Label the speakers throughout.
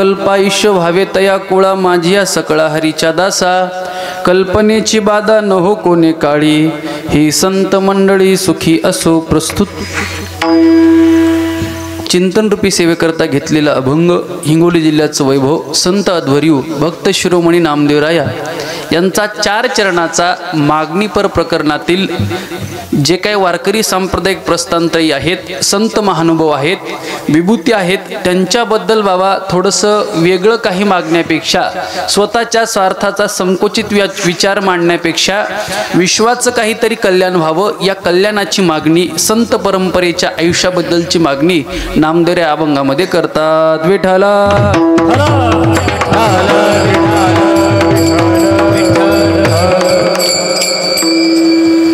Speaker 1: कल्पायुष्य व्हावे तया कुळा माझिया सकळा हरीच्या दासा कल्पनेची बाधा न हो कोणे काळी ही संत मंडळी सुखी असो प्रस्तुत। चिंतन रूपी सेवेकरता घेतलेला अभंग हिंगोली जिल्ह्याचं वैभव संत अध्वर्यू भक्त शिरोमणी नामदेवराया यांचा 4 चरणाचा मागणीपर प्रकरणातील जे काही वारकरी सांप्रदायिक प्रस्थानत्रयी आहेत, संत महानुभाव आहेत, विभूती आहेत, त्यांच्याबद्दल बाबा थोडंसं वेगळं काही मागण्यापेक्षा स्वतःच्या स्वार्थाचा संकुचित विचार मांडण्यापेक्षा विश्वाचं काहीतरी कल्याण व्हावं या कल्याणाची मागणी, संत परंपरेच्या आयुष्याबद्दलची मागणी नामदेवराया अभंगामध्ये करतात। विठ्ठला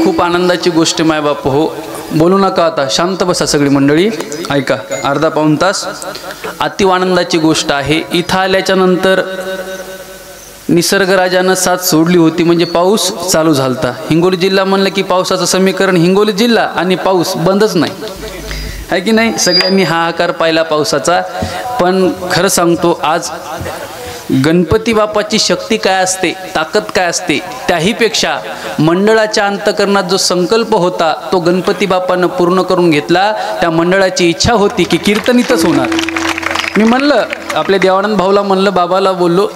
Speaker 1: खूप आनंदाची गोष्ट माय बाप हो, बोलू नका आता, शांत बसा सगळी मंडळी, ऐका। अर्धा पाऊण तास अति आनंदाची गोष्ट आहे। इथं आल्याच्या नंतर निसर्गराजानं साथ सोडली होती, म्हणजे पाऊस चालू झालता। हिंगोली जिल्हा म्हणलं की पावसाचं समीकरण हिंगोली जिल्हा आणि पाऊस बंदच नाही, आहे की नाही? सगळ्यांनी हाहाकार पाहिला पावसाचा। पण खरं सांगतो, आज गणपती बाप्पाची शक्ती काय असते, ताकद काय असते, त्याहीपेक्षा मंडळाच्या अंतकरणात जो संकल्प होता तो गणपती बाप्पानं पूर्ण करून घेतला। त्या मंडळाची इच्छा होती की कीर्तनीतच होणार। मी म्हणलं आपल्या देवानंद भाऊला, म्हणलं बाबाला बोललो,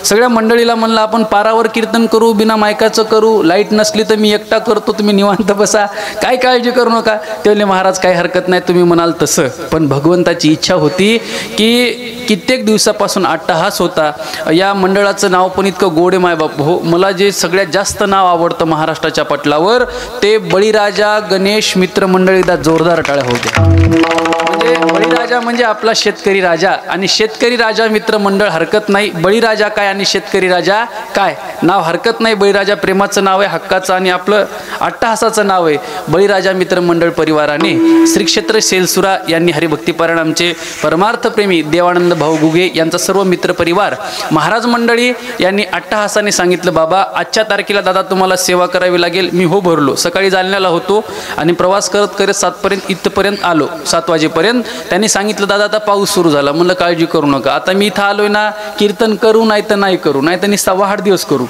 Speaker 1: सगळ्या मंडळीला म्हणलं आपण पारावर कीर्तन करू, बिना मायकाचं करू, लाईट नसली तर मी एकटा करतो, तुम्ही निवांत बसा, काय काळजी करू नका। ते म्हणले महाराज काही हरकत नाही, तुम्ही म्हणाल तसं। पण भगवंताची इच्छा होती की कित्येक दिवसापासून अट्टहास होता। या मंडळाचं नाव पण इतकं गोड आहे मायबाप हो, मला जे सगळ्यात जास्त नाव आवडतं महाराष्ट्राच्या पटलावर ते बळीराजा गणेश मित्र मंडळीदा जोरदार टाळ्या होत्या। म्हणजे बळीराजा म्हणजे आपला शेतकरी राजा, आणि शेतकरी राजा मित्र मंडळ हरकत नाही, बळीराजा काय आणि शेतकरी राजा काय, नाव हरकत नाही। बळीराजा प्रेमाचं नाव आहे, हक्काचं, आणि आपलं अट्टहासाचं नाव आहे बळीराजा मित्र मंडळ परिवाराने। श्री क्षेत्र सेलसुरा यांनी हरिभक्तीपरायण आमचे परमार्थप्रेमी देवानंद भाऊ गुगे यांचा सर्व मित्र परिवार महाराज मंडळी यांनी अट्टहासाने सांगितलं, बाबा आजच्या तारखेला दादा तुम्हाला सेवा करावी लागेल। मी हो भरलो। सकाळी जालन्याला होतो आणि प्रवास करत करत 7 पर्यंत इथपर्यंत आलो, 7 वाजेपर्यंत। त्यांनी सांगितलं दादा आता पाऊस सुरू झाला, म्हणलं काळजी करू नका, आता मी इथं आलोय ना, कीर्तन करू नाही तर नाही करू, नाही तर नुसता 8 दिवस करू,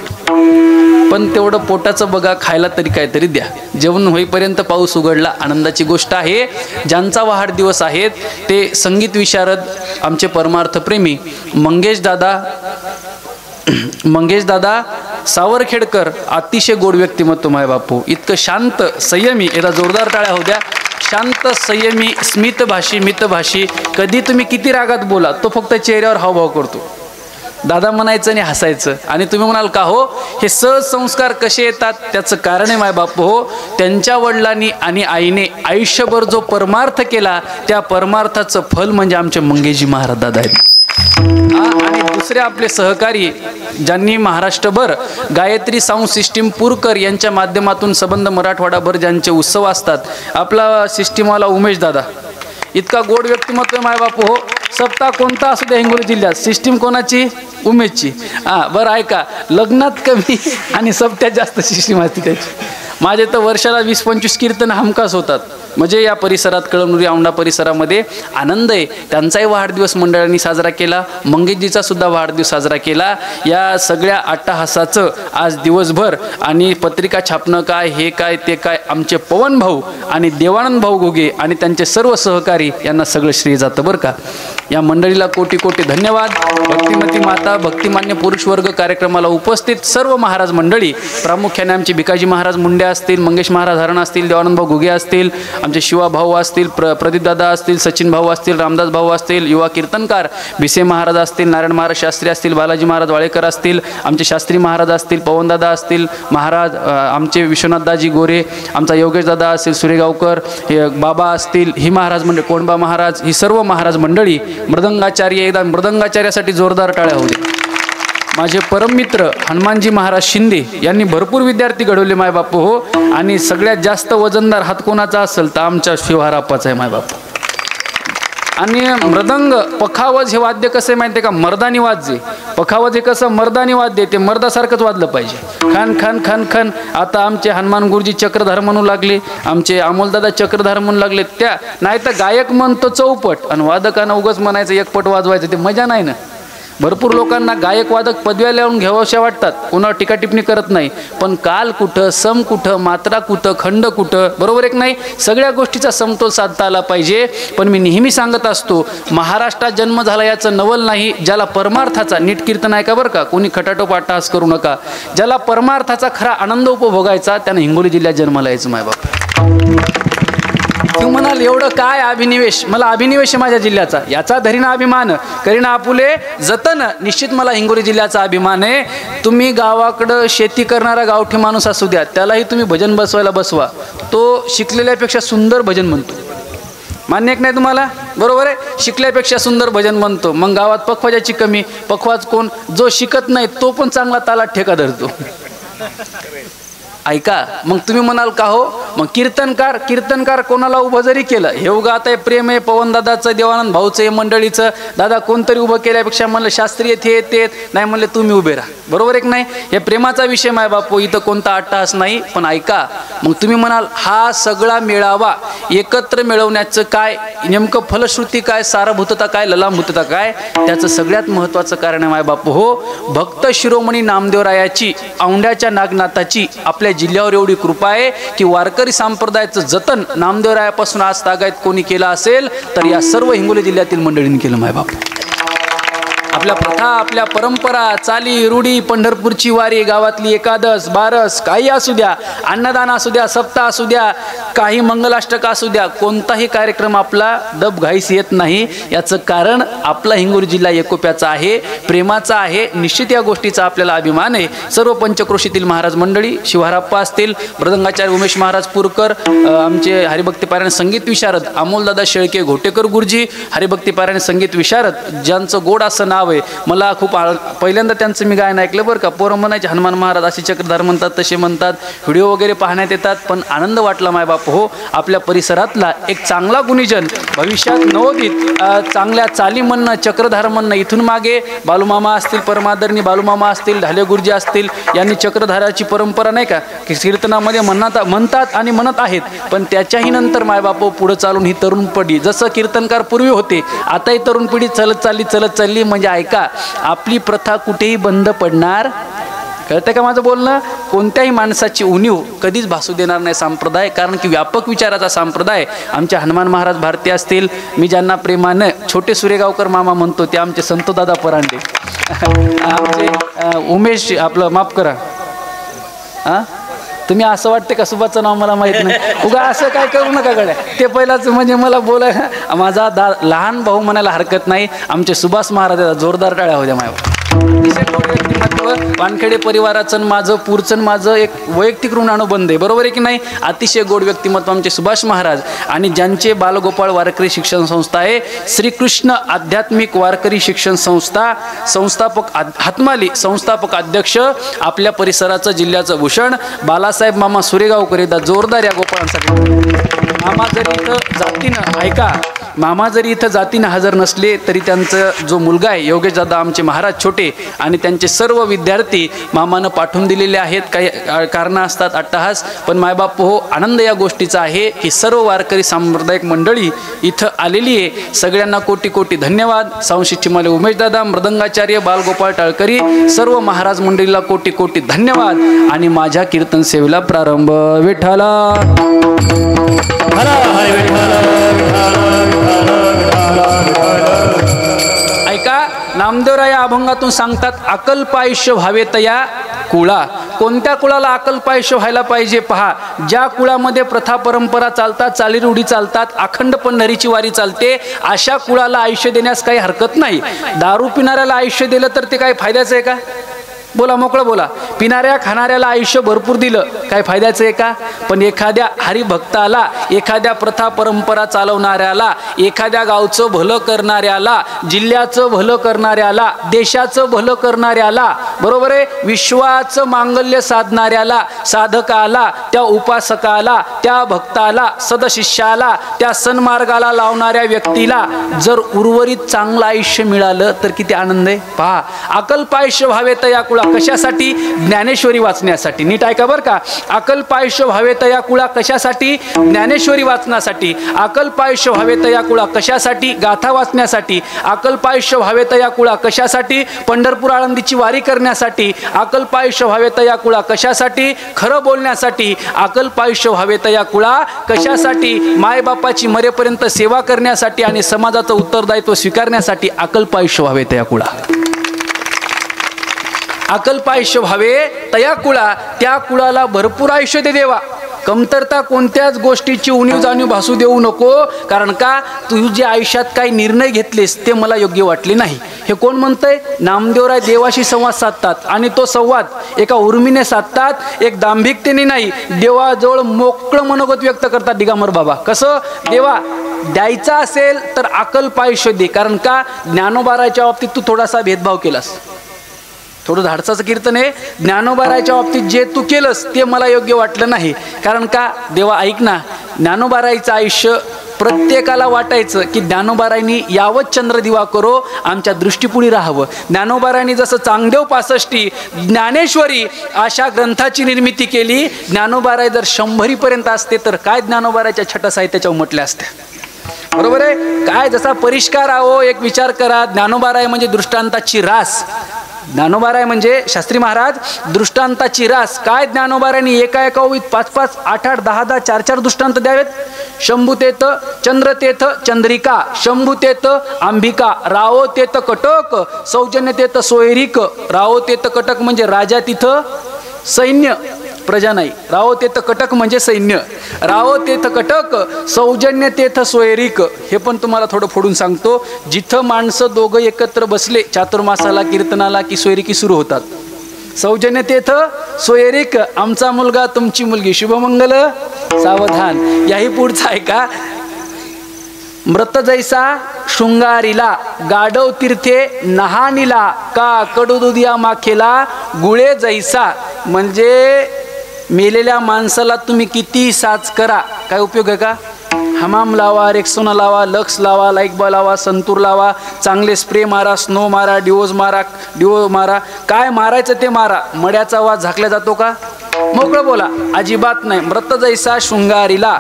Speaker 1: पण तेवढं पोटाचं बघा, खायला तरी काहीतरी द्या। जेवण होईपर्यंत पाऊस उघडला, आनंदाची गोष्ट आहे। ज्यांचा 8 दिवस आहेत ते संगीत विशारद आमचे परमार्थप्रेमी मंगेश दादा सावरखेडकर, अतिशय गोड व्यक्तिमत्व माय बापू, इतकं शांत संयमी, याला जोरदार टाळ्या होत्या। शांत संयमी स्मितभाषी मितभाषी, कधी तुम्ही किती रागात बोला तो फक्त चेहऱ्यावर हावभाव करतो। दादा म्हणायचं आणि हसायचं। आणि तुम्ही म्हणाल का हो हे सहज संस्कार कसे येतात, त्याचं कारण आहे माय बाप हो, त्यांच्या वडिलांनी आणि आईने आयुष्यभर जो परमार्थ केला त्या परमार्थाचं फल म्हणजे आमचे मंगेशजी महाराज दादा आहेत। आणि दुसरे आपले सहकारी ज्यांनी महाराष्ट्रभर गायत्री साऊंड सिस्टीम पुरकर यांच्या माध्यमातून संबंध मराठवाडाभर ज्यांचे उत्सव असतात, आपला सिस्टीमवाला उमेश दादा, इतका गोड व्यक्तिमत्व माय बापू हो। सप्ताह कोणता असू द्या हिंगोली जिल्ह्यात, सिस्टीम कोणाची? उमेशची। बरं ऐका, लग्नात कमी आणि सप्त्यात जास्त सिस्टीम असते त्याची। माझे तर वर्षाला 20-25 कीर्तन हमखास होतात, म्हणजे या परिसरात कळमनुरी औंढा परिसरामध्ये आनंद आहे। त्यांचाही वाढदिवस मंडळांनी साजरा केला, मंगेशजीचा सुद्धा वाढदिवस साजरा केला। या सगळ्या अट्टहासाचं आज दिवसभर आणि पत्रिका छापणं काय, हे काय ते काय, आमचे पवन भाऊ आणि देवानंद भाऊ घोगे आणि त्यांचे सर्व सहकारी यांना सगळं श्रेय जातं बरं का। या मंडळीला कोटी कोटी धन्यवाद। भक्तिमती माता, भक्तिमान्य पुरुष वर्ग कार्यक्रमाला उपस्थित सर्व महाराज मंडळी, प्रामुख्याने आमचे भिकाजी महाराज मुंडे असतील, मंगेश महाराज हरण असतील, देवानंद भाऊ घुगे असतील, आमचे शिवा भाऊ असतील, प्रदीप दादा असतील, सचिन भाऊ असतील, रामदास भाऊ असतील, युवा कीर्तनकार भिसे महाराज असतील, नारायण महाराज शास्त्री असतील, बालाजी महाराज वाळेकर असतील, आमचे शास्त्री महाराज असतील, पवनदादा असतील महाराज, आमचे विश्वनाथदाजी गोरे, आमचा योगेश दादा असतील, सुरेगावकर, हे बाबा असतील, ही महाराज मंडळी, कोंडबा महाराज, ही सर्व महाराज मंडळी, मृदंगाचार्य, एकदा मृदंगाचार्यासाठी जोरदार टाळ्या होऊ दे। माझे परममित्र हनुमानजी महाराज शिंदे यांनी भरपूर विद्यार्थी घडवले माय बापू हो। आणि सगळ्यात जास्त वजनदार हात कोणाचा असेल तर आमच्या शिवहाराप्पाचा आहे माय बापू। आणि मृदंग पखावज हे वाद्य कसं आहे माहिती आहे का, मर्दानी वाद्य। पखावज हे कसं मर्दानी वाद्य, ते मर्दासारखंच वाजलं पाहिजे, खन खन खन खन। आता आमचे हनुमान गुरुजी चक्रधार म्हणू लागले, आमचे अमोलदादा चक्रधार म्हणू लागले, त्या नाही तर गायक म्हणतो चौपट आणि वादकानं उगाच म्हणायचं एकपट वाजवायचं, ते मजा नाही ना। भरपूर लोकांना गायक वादक पदव्या लावून घ्याव्याशा वाटतात, कोणावर टीका टिप्पणी करत नाही, पण काल कुठं, सम कुठं, मात्रा कुठं, खंड कुठं, बरोबर एक नाही, सगळ्या गोष्टीचा समतोल साधता आला पाहिजे. पण मी नेहमी सांगत असतो, महाराष्ट्रात जन्म झाला याचं नवल नाही, ज्याला परमार्थाचा, नीट कीर्तन आहे का बरं का, कोणी खटाटोप अट्टहास करू नका, ज्याला परमार्थाचा खरा आनंद उपभोगायचा त्यानं हिंगोली जिल्ह्यात जन्माला यायचं मायबाप. तू म्हणाल एवढं काय अभिनिवेश, मला अभिनिवेश माझ्या जिल्ह्याचा, याचा धरीना अभिमान करीना आपुले जतन, निश्चित मला हिंगोली जिल्ह्याचा अभिमान आहे. तुम्ही गावाकडं शेती करणारा गावठी माणूस असू द्या, त्यालाही तुम्ही भजन बसवायला बसवा, तो शिकलेल्यापेक्षा सुंदर भजन म्हणतो. मान्य नाही तुम्हाला, बरोबर आहे, शिकल्यापेक्षा सुंदर भजन म्हणतो. मग गावात पखवाजाची कमी, पखवाज कोण, जो शिकत नाही तो पण चांगला तालात ठेका धरतो. ऐका, मग तुम्ही म्हणाल का हो, मग कीर्तनकार कोणाला उभं जरी केलं, हे उगा आता प्रेम आहे पवनदादाचं, देवानंद भाऊचं, हे मंडळीचं, दादा कोणतरी उभं केल्यापेक्षा म्हणलं शास्त्रीय ते नाही, म्हणले तुम्ही उभे राहा, बरोबर एक नाही, हे प्रेमाचा विषय माय बापू, इथं कोणता अट्टहास नाही. पण ऐका, मग तुम्ही म्हणाल हा सगळा मेळावा एकत्र मिळवण्याचं काय नेमकं फलश्रुती काय, सारभूतता काय, ललामभूतता काय, त्याचं सगळ्यात महत्त्वाचं कारण आहे माय बापू हो, भक्त शिरोमणी नामदेवरायाची, औंड्याच्या नागनाथाची आपल्या जिल्ह्यावर एवढी कृपा आहे की वारकरी संप्रदायाचं जतन नामदेवरायापासून आज तागायत कोणी केलं असेल तर या सर्व हिंगोली जिल्ह्यातील मंडळींनी केलं मायबाप. आपल्या प्रथा, आपल्या परंपरा, चाली रूढी, पंढरपूरची वारी, गावातली एकादश, बारस, काही असू द्या, अन्नदान असू द्या, सप्ताह असू द्या, काही मंगलाष्टक असू द्या, कोणताही कार्यक्रम आपला डबघाईस येत नाही. याचं कारण आपला हिंगोली जिल्हा एकोप्याचा आहे, प्रेमाचा आहे. निश्चित या गोष्टीचा आपल्याला अभिमान आहे. सर्व पंचक्रोशीतील महाराज मंडळी, शिवहाराप्पा असतील, मृदंगाचार्य उमेश महाराज पुरकर, आमचे हरिभक्तीपारायण संगीत विशारद अमोलदादा शेळके घोटेकर गुरुजी, हरिभक्तीपारायण संगीत विशारद, ज्यांचं गोड असं नाव आहे. मला खूप पहिल्यांदा त्यांचं मी गायन ऐकलं बरं का. पोरं म्हणायचे हनुमान महाराज असे चक्रधार म्हणतात, तसे म्हणतात, व्हिडिओ वगैरे पाहण्यात येतात, पण आनंद वाटला मायबाप हो, आपल्या परिसरातला एक चांगला गुणीजन, भविष्यात नवोदित चांगल्या चाली म्हणणं, चक्रधार म्हणणं. इथून मागे बालूमामा असतील, परमादरणी बालूमामा असतील, ढाले गुरुजी असतील, यांनी चक्रधाराची परंपरा नाही का कीर्तनामध्ये म्हणतात आणि म्हणत आहेत. पण त्याच्याही नंतर मायबाप पुढे चालून ही तरुण पिढी, जसं कीर्तनकार पूर्वी होते, आता ही तरुण पिढी चलत चालली. म्हणजे ऐका, आपली प्रथा कुठेही बंद पडणार, कळतं का माझं बोलणं. कोणत्याही माणसाची उणीव कधीच भासू देणार नाही संप्रदाय, कारण की व्यापक विचाराचा संप्रदाय. आमचे हनुमान महाराज भारती असतील, मी ज्यांना प्रेमानं छोटे सुरेगावकर मामा म्हणतो, ते आमचे संतोदादा परांडे, आमचे उमेश, आपलं माफ करा तुम्ही असं वाटते का सुभाचं नाव मला माहीत नाही, उगा असं काय करू नका गड्या. ते पहिलाच म्हणजे मला बोलायला माझा लहान भाऊ म्हणायला हरकत नाही. आमचे सुभाष महाराज जोरदार टाळ्या होत्या माझ्या. वानखेडे परिवाराचं माझं, पुरचं माझं एक वैयक्तिक ऋणानुबंध आहे, बरोबर आहे की नाही. अतिशय गोड व्यक्तिमत्व आमचे सुभाष महाराज, आणि ज्यांचे बालगोपाळ वारकरी शिक्षण संस्था आहे, श्रीकृष्ण आध्यात्मिक वारकरी शिक्षण संस्था, संस्थापक हातमाली, संस्थापक अध्यक्ष, आपल्या परिसराचं जिल्ह्याचं भूषण बालासाहेब मामा सुरेगावकर. एकदा जोरदार या गोपाळांसाठी. मामा जरी इथं जातीनं, ऐका, मामा जरी इथं जातीनं हजर नसले तरी त्यांचं जो मुलगा आहे योगेश दादा आमचे महाराज छोटे, आणि त्यांचे सर्व विद्यार्थी मामानं पाठवून दिलेले आहेत. काही कारणं असतात, अट्टहास, पण मायबाप हो, आनंद या गोष्टीचा आहे की सर्व वारकरी सांप्रदायिक मंडळी इथं आलेली आहे. सगळ्यांना कोटी कोटी धन्यवाद. सांशिक चिमाले उमेश दादा, मृदंगाचार्य बालगोपाळ टाळकरी, सर्व महाराज मंडळीला कोटी कोटी धन्यवाद. आणि माझ्या कीर्तन सेवेला प्रारंभ. विठ्ठला ऐका, नामदेवराय अभंगातून सांगतात, अकल्प आयुष्य व्हावे तया कुळा. कोणत्या कुळाला अकल्प आयुष्य व्हायला पाहिजे पहा, ज्या कुळामध्ये प्रथा परंपरा चालतात, चालीरूढी चालतात, अखंड पंढरीची वारी चालते, अशा कुळाला आयुष्य देण्यास काही हरकत नाही. दारू पिणाऱ्याला आयुष्य दिलं तर ते काय फायद्याचं आहे का? बोला, मोकळं बोला. पिणाऱ्या खाणाऱ्याला आयुष्य भरपूर दिलं, काय फायद्याचं आहे का? पण एखाद्या हरिभक्ताला, एखाद्या प्रथा परंपरा चालवणाऱ्याला, एखाद्या गावचं भलं करणाऱ्याला, जिल्ह्याचं भलं करणाऱ्याला, देशाचं भलं करणाऱ्याला, बरोबर आहे, विश्वाचं मांगल्य साधणाऱ्याला, साधकाला, त्या उपासकाला, त्या भक्ताला, सदशिष्याला, त्या सन्मार्गाला लावणाऱ्या व्यक्तीला जर उर्वरित चांगलं आयुष्य मिळालं तर किती आनंद आहे पहा. अकल्प आयुष्य व्हावे तया कुळा. कशासाठी? ज्ञानेश्वरी वाचण्यासाठी. नीट ऐका बरं का. अकल्प आयुष्य व्हावे तया कुळा कशासाठी? ज्ञानेश्वरी वाचनासाठी. अकल्प आयुष्य व्हावे तया कुळा कशासाठी? गाथा वाचण्यासाठी. अकल्प आयुष्य व्हावे तया कुळा कशासाठी? पंढरपूर आळंदीची वारी करण्यासाठी. अकल्प आयुष्य व्हावे तया कुळा कशासाठी? खरं बोलण्यासाठी. अकल्प आयुष्य व्हावे तया कुळा कशासाठी? मायबापाची मरेपर्यंत सेवा करण्यासाठी आणि समाजाचं उत्तरदायित्व स्वीकारण्यासाठी अकल्प आयुष्य व्हावे तया कुळा. अकल्प आयुष्य व्हावे तया कुळा, त्या कुळाला भरपूर आयुष्य दे देवा. कमतरता कोणत्याच गोष्टीची उणीव जाणीव भासू देऊ नको. कारण का? तू जे आयुष्यात काही निर्णय घेतलेस ते मला योग्य वाटले नाही. हे कोण म्हणतंय? नामदेवराय देवाशी संवाद साधतात आणि तो संवाद एका उर्मीने साधतात, एक दांभिकतेने नाही. देवाजवळ मोकळं मनोगत व्यक्त करतात दिगंबर बाबा. कसं? देवा द्यायचा असेल तर अकल्प आयुष्य दे. कारण का? ज्ञानोबाराच्या बाबतीत तू थोडासा भेदभाव केलास. थोडं धाडसाचं कीर्तन आहे. ज्ञानोबाराच्या बाबतीत जे तू केलंस ते मला योग्य वाटलं नाही. कारण का? देवा ऐक ना, ज्ञानोबाराईचं आयुष्य प्रत्येकाला वाटायचं की ज्ञानोबारायांनी यावत चंद्रदिवा करो आमच्या दृष्टीपुढे राहावं. ज्ञानोबारायांनी जसं चांगदेव 65 ज्ञानेश्वरी अशा ग्रंथाची निर्मिती केली. ज्ञानोबाराय जर 100पर्यंत असते तर काय ज्ञानोबाराच्या छटा साहित्याच्या उमटल्या असत्या. बरोबर आहे काय? जसा परिष्कार आहो, एक विचार करा. ज्ञानोबाराय म्हणजे दृष्टांताची रास. ज्ञानोबाराय म्हणजे शास्त्री महाराज दृष्टांताची रास. काय ज्ञानोबारायांनी एका ओवीत 5-5, 8-8, 10-10, 4-4 दृष्टांत द्यावेत. शंभूतेथ चंद्रतेथ चंद्रिका, शंभूतेथ अंबिका, रावतेथ कटक, सौजन्यतेथ सोयरिक. रावतेथ कटक म्हणजे राजा तिथं सैन्य, प्रजा नाही. रावतेथ कटक म्हणजे सैन्य. रावतेथ कटक, सौजन्यतेथ सोयरिक. हे पण तुम्हाला थोडं फोडून सांगतो. जिथं माणसं दोघं एकत्र बसले चातुर्मासाला कीर्तनाला की सोयरिकी सुरू होतात. सौजन्यतेथ सोयरिक, आमचा मुलगा तुमची मुलगी, शुभमंगल सावधान. याही पुढचा आहे का? मृत जैसा शृंगारीला, गाढव तीर्थे नहानीला, का कडुदुधिया माखेला गुळे जैसा. म्हणजे मेलेल्या माणसाला तुम्ही किती साज करा, काय उपयोग आहे का? हमाम लावा, रेक्सोना लावा, लक्स लावा, लाईकबा लावा, संतूर लावा, चांगले स्प्रे मारा, स्नो मारा, डिओ मारा, काय मारायचं ते मारा. मड्याचा वास झाकला जातो का? मोकळं बोला, अजिबात नाही. मृत जैसा शृंगारीला,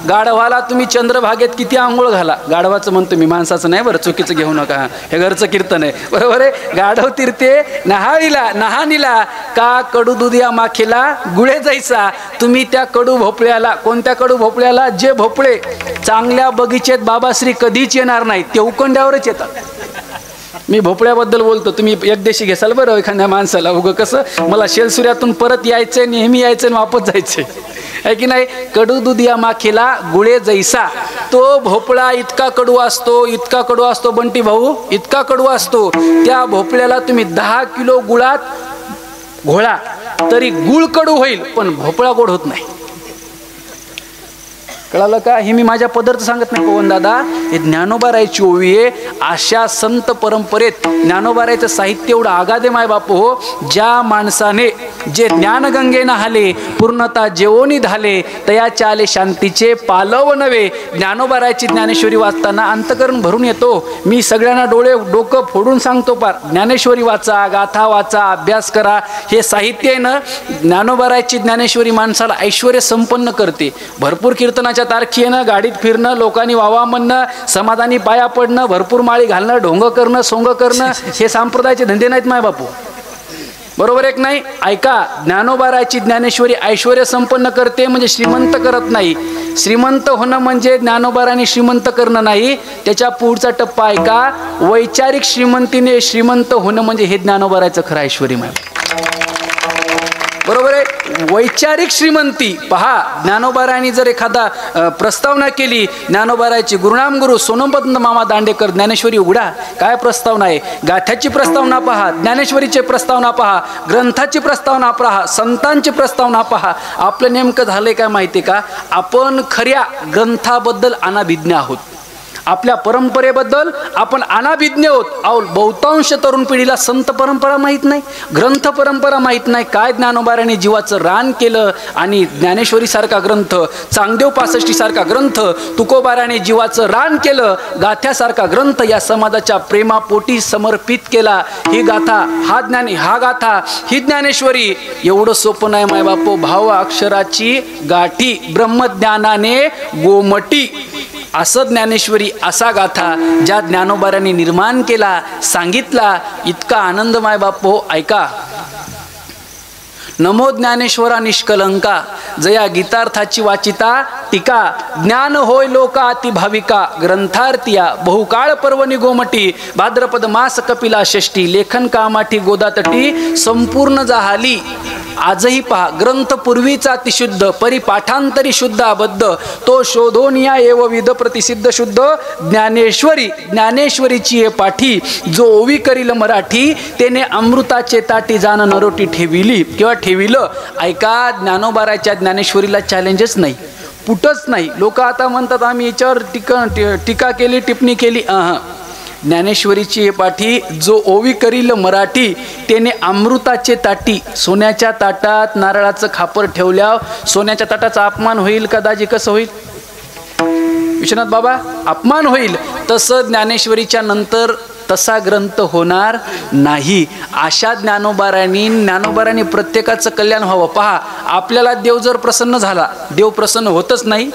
Speaker 1: गाढवाला तुम्ही चंद्रभागेत किती आंघोळ घाला. गाढवाचं म्हणतो मी, माणसाचं नाही बरं, चुकीचं घेऊ नका, हे घरचं कीर्तन आहे. बरोबर आहे. गाढव तीर्थे नहानीला, का कडू दुधिया माखेला गुळे जैसा. तुम्ही त्या कडू भोपळ्याला, कोणत्या कडू भोपळ्याला? जे भोपळे चांगल्या बगीचेत बाबाश्री कधीच येणार नाही, ते उकंड्यावरच येतात. मी भोपळ्याबद्दल बोलतो, तुम्ही एकदेशी घेसाल बरं एखाद्या माणसाला. उगं कसं मला शेलसुऱ्यातून परत यायचंय, नेहमी यायचं आणि वापस जायचंय, आहे की नाही? कडू दुधिया माखेला गुळे जैसा. तो भोपळा इतका कडू असतो, इतका कडू असतो बंटी भाऊ, इतका कडू असतो. त्या भोपळ्याला तुम्ही 10 किलो गुळात घोळा तरी गुळ कडू होईल, पण भोपळा गोड होत नाही. कळालं का? हे मी माझ्या पदरचं सांगत नाही पवन दादा, हे ज्ञानोबारायची ओवी आहे. अशा संत परंपरेत ज्ञानोबारायचं साहित्य एवढं आगादे माय बापू हो. ज्या माणसाने जे ज्ञानगंगे नहाले, पूर्णता जेवोनी धाले, तयाचे आले शांतीचे पालव नवे. ज्ञानोबारायची ज्ञानेश्वरी वाचताना अंतकरण भरून येतो. मी सगळ्यांना डोकं फोडून सांगतो पार, ज्ञानेश्वरी वाचा, गाथा वाचा, अभ्यास करा. हे साहित्य आहे ना, ज्ञानोबारायची ज्ञानेश्वरी माणसाला ऐश्वर्य संपन्न करते. भरपूर कीर्तनाच्या तारखी आहे ना, गाडीत फिरणं, लोकांनी वावा म्हणणं, समाधानी पाया पडणं, भरपूर माळी घालणं, ढोंग करणं, सोंग करणं, हे संप्रदायाचे धंदे नाहीत माय बापू. बरोबर एक नाही? ऐका, ज्ञानोबारायची ज्ञानेश्वरी ऐश्वर्य संपन्न करते म्हणजे श्रीमंत करत नाही. श्रीमंत होणं म्हणजे ज्ञानोबारांनी श्रीमंत करणं नाही. त्याच्या पुढचा टप्पा ऐका, वैचारिक श्रीमंतीने श्रीमंत होणं म्हणजे हे ज्ञानोबारायचं खरं ऐश्वर्य. बरोबर आहे. वैचारिक श्रीमंती पहा, ज्ञानोबारायांनी जर एखादा प्रस्तावना केली, ज्ञानोबारायची गुरुनाम गुरु सोनपंत मामा दांडेकर ज्ञानेश्वरी उघडा, काय प्रस्तावना आहे. गाथ्याची प्रस्तावना पहा, ज्ञानेश्वरीची प्रस्तावना पहा, ग्रंथाची प्रस्तावना पहा, संतांची प्रस्तावना पहा. आपलं नेमकं झालंय काय माहिती का? आपण खऱ्या ग्रंथाबद्दल अनाभिज्ञ आहोत. आपल्या परंपरेबद्दल आपण अनाभिज्ञ आहोत. अहो, बहुतांश तरुण पिढीला संत परंपरा माहीत नाही, ग्रंथ परंपरा माहीत नाही. काय ज्ञानोबाराने जीवाचं रान केलं आणि ज्ञानेश्वरी सारखा ग्रंथ, चांगदेव 65 सारखा ग्रंथ, तुकोबाराने जीवाचं रान केलं, गाथ्यासारखा ग्रंथ या समाजाच्या प्रेमापोटी समर्पित केला. ही गाथा, हा गाथा, ही ज्ञानेश्वरी एवढं सोपं नाही माय बापू. भाव अक्षराची गाठी ब्रह्मज्ञानाने गोमटी, असं ज्ञानेश्वरी, असा गाथा ज्या ज्ञानोबारांनी निर्माण केला, सांगितला. इतका आनंद माय बापू. ऐका, नमो ज्ञानेश्वरा निष्कलंका, जया गीतार्थाची वाचिता टीका, ज्ञान होय लोका अति भाविका, ग्रंथार्थिया बहुकाळ पर्वणी गोमटी, भाद्रपद मास कपिला षष्टी, लेखन कामाठी गोदातटी संपूर्ण जाहाली. आजही पहा, ग्रंथ पूर्वीचा अतिशुद्ध, परिपाठांतरी शुद्ध अबद्ध, तो शोधोनिया एव विध प्रतिसिद्ध शुद्ध ज्ञानेश्वरी. ज्ञानेश्वरीची पाठी जो ओवी करील मराठी, तेने अमृताचे ताटी जाण नरोटी ठेविली किंवा ठेविलं. ऐका, ज्ञानोबाराच्या ज्ञानेश्वरीला चॅलेंजच नाही, पुटच नाही. लोक आता म्हणतात आम्ही याच्यावर टीका केली, टिप्पणी केली. ज्ञानेश्वरीची पाठी जो ओवी करील मराठी, त्याने अमृताचे ताटी, सोन्याच्या ताटात नारळाचं खापर ठेवल्यावर सोन्याच्या ताटाचा अपमान होईल का दाजी? कसं होईल विश्वनाथ बाबा? अपमान होईल. तसं ज्ञानेश्वरीच्या नंतर तसा ग्रंथ होणार नाही. अशा ज्ञानोबारांनी प्रत्येकाचं कल्याण व्हावं. पहा, आपल्याला देव जर प्रसन्न झाला, देव प्रसन्न होतच नाही,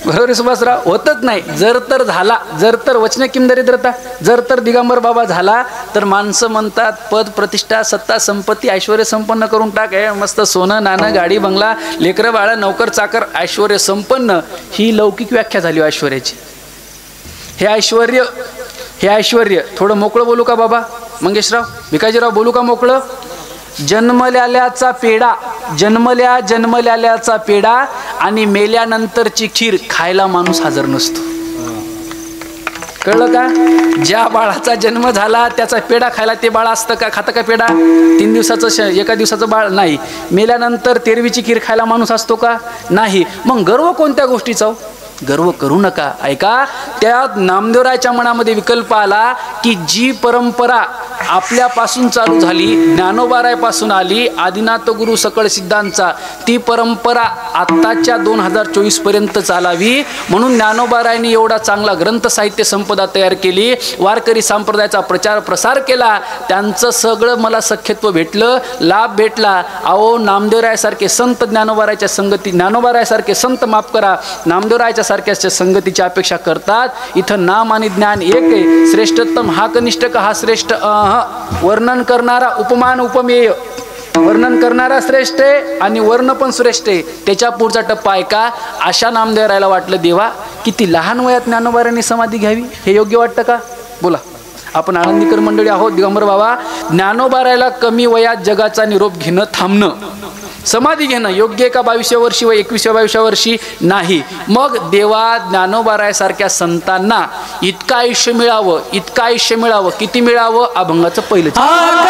Speaker 1: बरोबर सुभाषराव? होतच नाही. जर तर झाला, जर तर वचन किम दरिद्रता, जर तर दिगंबर बाबा झाला, तर माणसं म्हणतात पद प्रतिष्ठा सत्ता संपत्ती ऐश्वर्य संपन्न करून टाक. मस्त सोनं नाणं गाडी बंगला लेकरं बाळा नौकर चाकर ऐश्वर्य संपन्न, ही लौकिक व्याख्या झाली ऐश्वर्याची. हे ऐश्वर्य थोडं मोकळं बोलू का बाबा मंगेशराव, भिकाजीराव? बोलू का मोकळं? जन्मल्याचा पेढा आणि मेल्यानंतरची खीर खायला माणूस हजर नसतो. कळलं का? ज्या बाळाचा जन्म झाला त्याचा पेढा खायला ते बाळ असतं का? खातं का पेढा? 3 दिवसाचं एका दिवसाचं बाळ नाही. मेल्यानंतर तेरवीची खीर खायला माणूस असतो का? नाही. मग गर्व कोणत्या गोष्टीचा? गर्व करू नका. ऐका, त्या नामदेवरायच्या मनामध्ये विकल्प आला की जी परंपरा आपल्यापासून चालू झाली, ज्ञानोबारायपासून आली, आदिनाथ गुरु सकळ सिद्धांचा, ती परंपरा आत्ताच्या 2024 पर्यंत चालावी म्हणून ज्ञानोबारायांनी एवढा चांगला ग्रंथ साहित्य संपदा तयार केली, वारकरी संप्रदायाचा प्रचार प्रसार केला. त्यांचं सगळं मला सख्यत्व भेटलं, लाभ भेटला. अहो, नामदेवरायासारखे संत ज्ञानोबारायच्या संगती, ज्ञानोबारायासारखे संत माफ करा, नामदेवरायाच्या सारख्या संगतीची अपेक्षा करतात. इथं नाम आणि ज्ञान एक आहे. श्रेष्ठतम हा कनिष्ठ का हा श्रेष्ठ? वर्णन करणारा उपमान उपमेय, वर्णन करणारा श्रेष्ठ आहे आणि वर्ण पण श्रेष्ठ आहे. त्याच्या पुढचा टप्पा आहे का? अशा नामदेवरायला वाटलं देवा किती लहान वयात ज्ञानोबारायांनी समाधी घ्यावी, हे योग्य वाटतं का? बोला. आपण आनंदीकर मंडळी आहोत. दिगंबर बाबा, ज्ञानोबारायला कमी वयात जगाचा निरोप घेणं थांबणं, समाधी घेणं योग्य आहे का? 22व्या वर्षी व 21व्या वर्षी? नाही. मग देवा ज्ञानोबारायासारख्या संतांना इतकं आयुष्य मिळावं, किती मिळावं? अभंगाचं पहिलं
Speaker 2: आयुष्य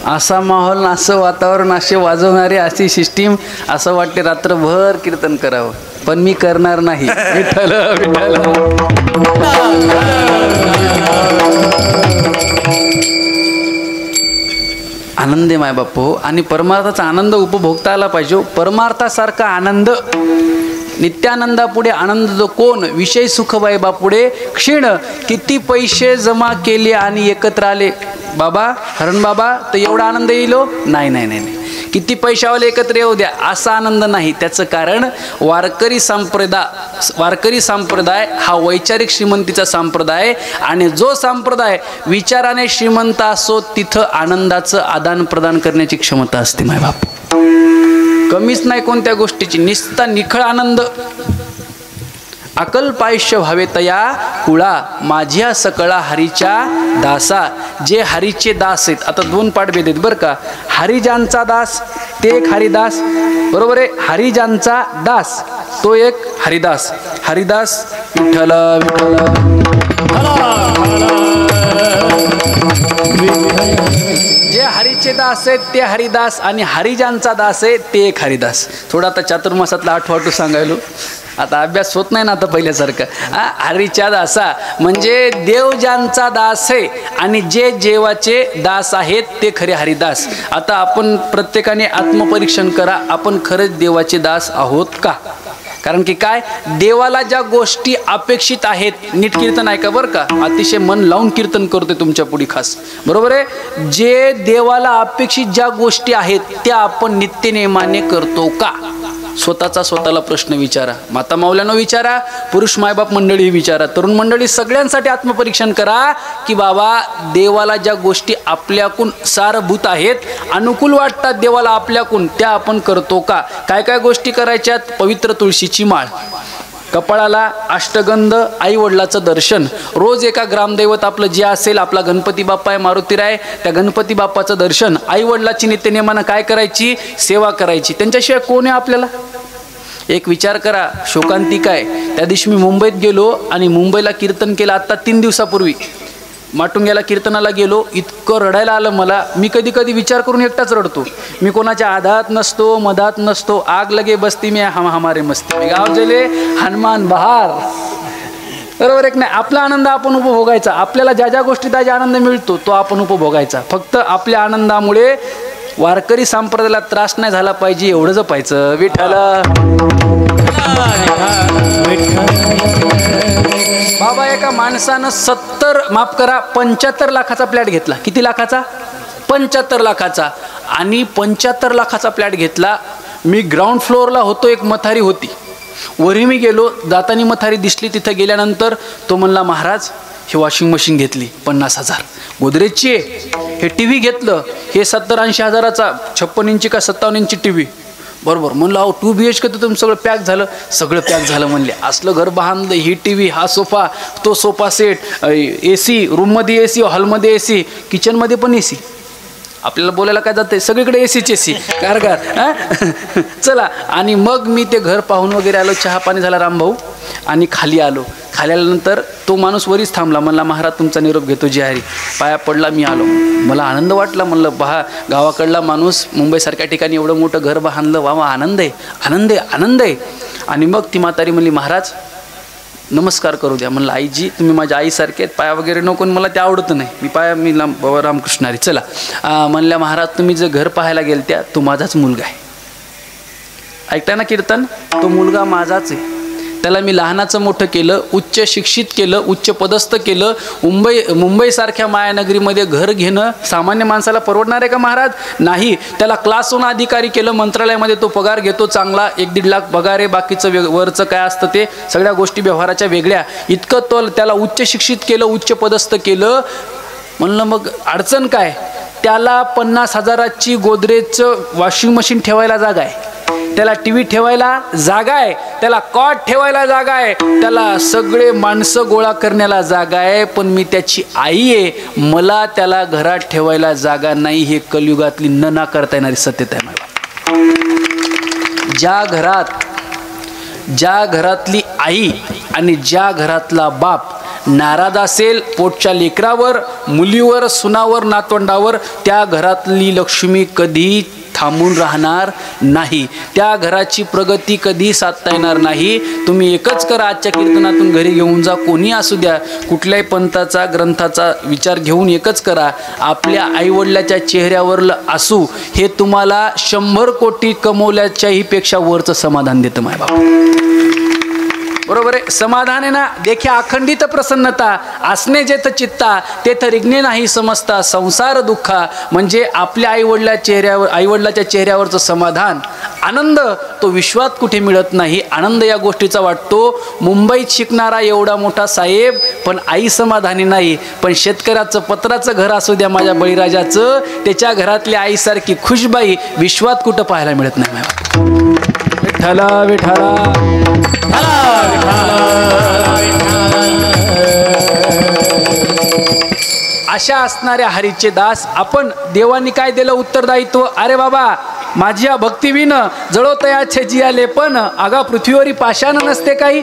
Speaker 1: असा माहोल, असं वातावरण, असे वाजवणारे, अशी सिस्टीम, असं वाटते रात्रभर कीर्तन करावं, पण मी करणार नाही. विठ्ठल विठ्ठल. आनंद आहे मायबापू, आणि परमार्थाचा आनंद उपभोगता आला पाहिजे. परमार्थासारखा आनंद, नित्यानंदापुढे आनंद जो कोण, विषय सुखबाई बापुढे क्षीण. किती पैसे जमा केले आणि एकत्र आले बाबा, हरण बाबा, तर एवढा आनंद येईल? नाही नाही नाही, किती पैशावाले एकत्र येऊ द्या, असा आनंद नाही. त्याचं कारण वारकरी संप्रदाय हा वैचारिक श्रीमंतीचा संप्रदाय, आणि जो संप्रदाय विचाराने श्रीमंत असो तिथं आनंदाचं आदान प्रदान करण्याची क्षमता असते मायबाप. कमीच नाही कोणत्या गोष्टीची, निस्ता निखळ आनंद. अकल्पायुष्य व्हावे तया कुळा, माझ्या सकळा हरीच्या दासा. जे हरीचे दास आहेत, आता दोन पाठभेद आहेत बरं का. हरिजांचा दास ते एक हरिदास, बरोबर आहे. हरिजांचा दास तो एक हरिदास. हरिदास विठ्ठल विठ्ठल. जे हरीचे दास आहेत ते हरिदास, आणि हरिजांचा दास आहे ते एक हरिदास. थोडा आता चातुर्मासातला आठवाटू सांगायलो, आता अभ्यास होत नाही ना आता पहिल्यासारखं. हरीच्या दासा म्हणजे देव ज्यांचा दास आहे, आणि जे जेवाचे दास आहेत ते खरे हरिदास. आता आपण प्रत्येकाने आत्मपरीक्षण करा, आपण खरंच देवाचे दास आहोत का? कारण की काय, देवाला ज्या गोष्टी अपेक्षित आहेत, नीट कीर्तन ऐका बरं का, अतिशय मन लावून कीर्तन करतोय तुमच्या पुढे खास, बरोबर आहे. जे देवाला अपेक्षित ज्या गोष्टी आहेत त्या आपण नित्यनेमाने करतो का? स्वतःला प्रश्न विचारा. माता माऊल्यानं विचारा, पुरुष मायबाप मंडळी विचारा, तरुण मंडळी सगळ्यांसाठी आत्मपरीक्षण करा की बाबा देवाला ज्या गोष्टी आपल्याकून सारभूत आहेत, अनुकूल वाटतात देवाला आपल्याकून, त्या आपण करतो का? काय काय गोष्टी करायच्यात? पवित्र तुळशीची माळ, कपाळाला अष्टगंध, आई वडिलाचं दर्शन, रोज एका ग्रामदैवत आपलं जे असेल, आपला गणपती बाप्पा आहे, मारुतीराय, त्या गणपती बाप्पाचं दर्शन, आई वडिलाची नित्यनेमानं काय करायची? सेवा करायची. त्यांच्याशिवाय कोण आहे आपल्याला? एक विचार करा, शोकांतिका आहे. त्या दिवशी मी मुंबईत गेलो आणि मुंबईला कीर्तन केलं आत्ता 3 दिवसापूर्वी. माटुंग्याला कीर्तनाला गेलो, इतकं रडायला आलं मला. मी कधी कधी विचार करून एकटाच रडतो. मी कोणाच्या आधात नसतो, मधात नसतो. आग लगे बस्ती में हम हमारे मस्ती में, गाव जले हनुमान बहार. बरोबर एक नाही, आपला आनंद आपण उपभोगायचा. आपल्याला ज्या ज्या गोष्टीत आज आनंद मिळतो तो आपण उपभोगायचा. फक्त आपल्या आनंदामुळे वारकरी संप्रदायाला त्रास नाही झाला पाहिजे एवढं जपायचं. विठ्ठल बाबा, एका माणसानं 75 लाखाचा फ्लॅट घेतला. किती लाखाचा? 75 लाखाचा. आणि 75 लाखाचा फ्लॅट घेतला. मी ग्राउंड फ्लोअरला होतो, एक मथारी होती. वरी मी गेलो, जातानी मथारी दिसली. तिथं गेल्यानंतर तो म्हणला, महाराज ही वॉशिंग मशीन घेतली 50,000, गोदरेजची आहे. हे टी व्ही घेतलं, हे 70-80 हजाराचा 56 इंची का 57 इंची टी व्ही. बरोबर म्हणलं, अहो 2 BHK तर तुम्ही सगळं पॅक झालं. सगळं पॅक झालं म्हणले. असलं घर बांधलं, ही टी व्ही, हा सोफा, तो सोफा सेट, AC, रूममध्ये AC, हॉलमध्ये AC, किचनमध्ये पण AC. आपल्याला बोलायला काय जाते, सगळीकडे एसीच AC कारगार. चला, आणि मग मी ते घर पाहून वगैरे आलो, चहा पाणी झाला रामभाऊ, आणि खाली आलो. खाली आल्यानंतर तो माणूस वरीच थांबला. म्हणला, महाराज तुमचा निरोप घेतो जी हरी. पाया पडला. मी आलो. मला आनंद वाटला. म्हणलं, पहा गावाकडला माणूस मुंबईसारख्या ठिकाणी एवढं मोठं घर बांधलं, वा वा, आनंद आहे, आनंद आहे, आनंद आहे. आणि मग ती म्हातारी म्हणली, महाराज नमस्कार करू द्या. म्हणलं, आईजी तुम्ही माझ्या आईसारखे आहेत, पाया वगैरे नको, मला ते आवडत नाही. मी पाया, मी बाबा रामकृष्णारी. चला म्हणल्या, महाराज तुम्ही जर घर पाहायला गेलत्या, तो माझाच मुलगा आहे. ऐकताय ना कीर्तन? तो मुलगा माझाच आहे. त्याला मी लहानाचं मोठं केलं, उच्च शिक्षित केलं, उच्च पदस्थ केलं. मुंबईसारख्या मायानगरीमध्ये घर घेणं सामान्य माणसाला परवडणार आहे का महाराज? नाही. त्याला क्लास 1 अधिकारी केलं. मंत्रालयामध्ये तो पगार घेतो चांगला, 1-1.5 लाख पगार आहे. बाकीचं वरचं काय असतं ते सगळ्या गोष्टी व्यवहाराच्या वेगळ्या. इतकं तो त्याला उच्च शिक्षित केलं, उच्च पदस्थ केलं. म्हणलं मग अडचण काय? त्याला 50,000ची गोदरेजचं वॉशिंग मशीन ठेवायला जागा आहे, त्याला टीव्ही ठेवायला जागा आहे, त्याला कॉट ठेवायला जागा आहे, त्याला सगळे माणसं गोळा करण्याला जागा आहे. पण मी त्याची आई आहे, मला त्याला घरात ठेवायला जागा नाही. हे कलियुगातली न नाकारता येणारी सत्यता आहे मला. ज्या घरातली आई आणि ज्या घरातला बाप नाराज असेल पोटच्या लेकरावर, मुलीवर, सुनावर, नातवंडावर, त्या घरातली लक्ष्मी कधी थांबून राहणार नाही, त्या घराची प्रगती कधी साधता येणार नाही. तुम्ही एकच करा, आजच्या कीर्तनातून घरी घेऊन जा, कोणी असू द्या, कुठल्याही पंथाचा ग्रंथाचा विचार घेऊन एकच करा, आपल्या आईवडिलाच्या चेहऱ्यावरलं आसू हे तुम्हाला 100 कोटी कमवल्याच्याही पेक्षा वरचं समाधान देतं माय बाबा. बरोबर आहे. समाधान आहे ना. देखे अखंडित प्रसन्नता असणे जेथ चित्ता तेथ रिग्ने नाही समजता संसार दुःखा. म्हणजे आपल्या आईवडिलाच्या चेहऱ्यावरचं समाधान, आनंद तो विश्वात कुठे मिळत नाही. आनंद या गोष्टीचा वाटतो मुंबईत शिकणारा एवढा मोठा साहेब पण आई समाधानी नाही. पण शेतकऱ्याचं पत्राचं घर असू द्या माझ्या बळीराजाचं, त्याच्या घरातली आईसारखी खुशबाई विश्वात कुठं पाहायला मिळत नाही. विठ्ठला विठ्ठला अशा असणाऱ्या हरीचे दास आपण देवानी काय दिलं उत्तरदायित्व. अरे बाबा माझी भक्तीविन जळोतयाचे जियाले पण आगा पृथ्वीवरी पाषाण नसते काही.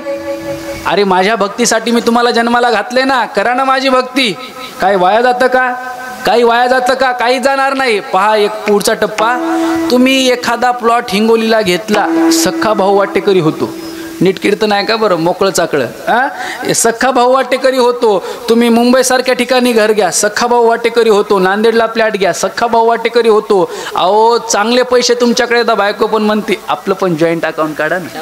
Speaker 1: अरे माझ्या भक्तीसाठी मी तुम्हाला जन्माला घातले ना, करा ना माझी भक्ती. काय वाया जातं का? काही वाया जातं का? काही जाणार नाही. पहा एक पुढचा टप्पा, तुम्ही एखादा प्लॉट हिंगोलीला घेतला, सख्खा भाऊ वाटेकरी होतो. नीट कीर्तन आहे का बरं, मोकळं चाकळं. सख्खा भाऊ वाटेकरी होतो. तुम्ही मुंबईसारख्या ठिकाणी घर घ्या, सख्खा भाऊ वाटेकरी होतो. नांदेडला फ्लॅट घ्या, सख्खा भाऊ वाटेकरी होतो. अहो चांगले पैसे तुमच्याकडे येतात. बायको पण म्हणते आपलं पण जॉईंट अकाउंट काढा ना.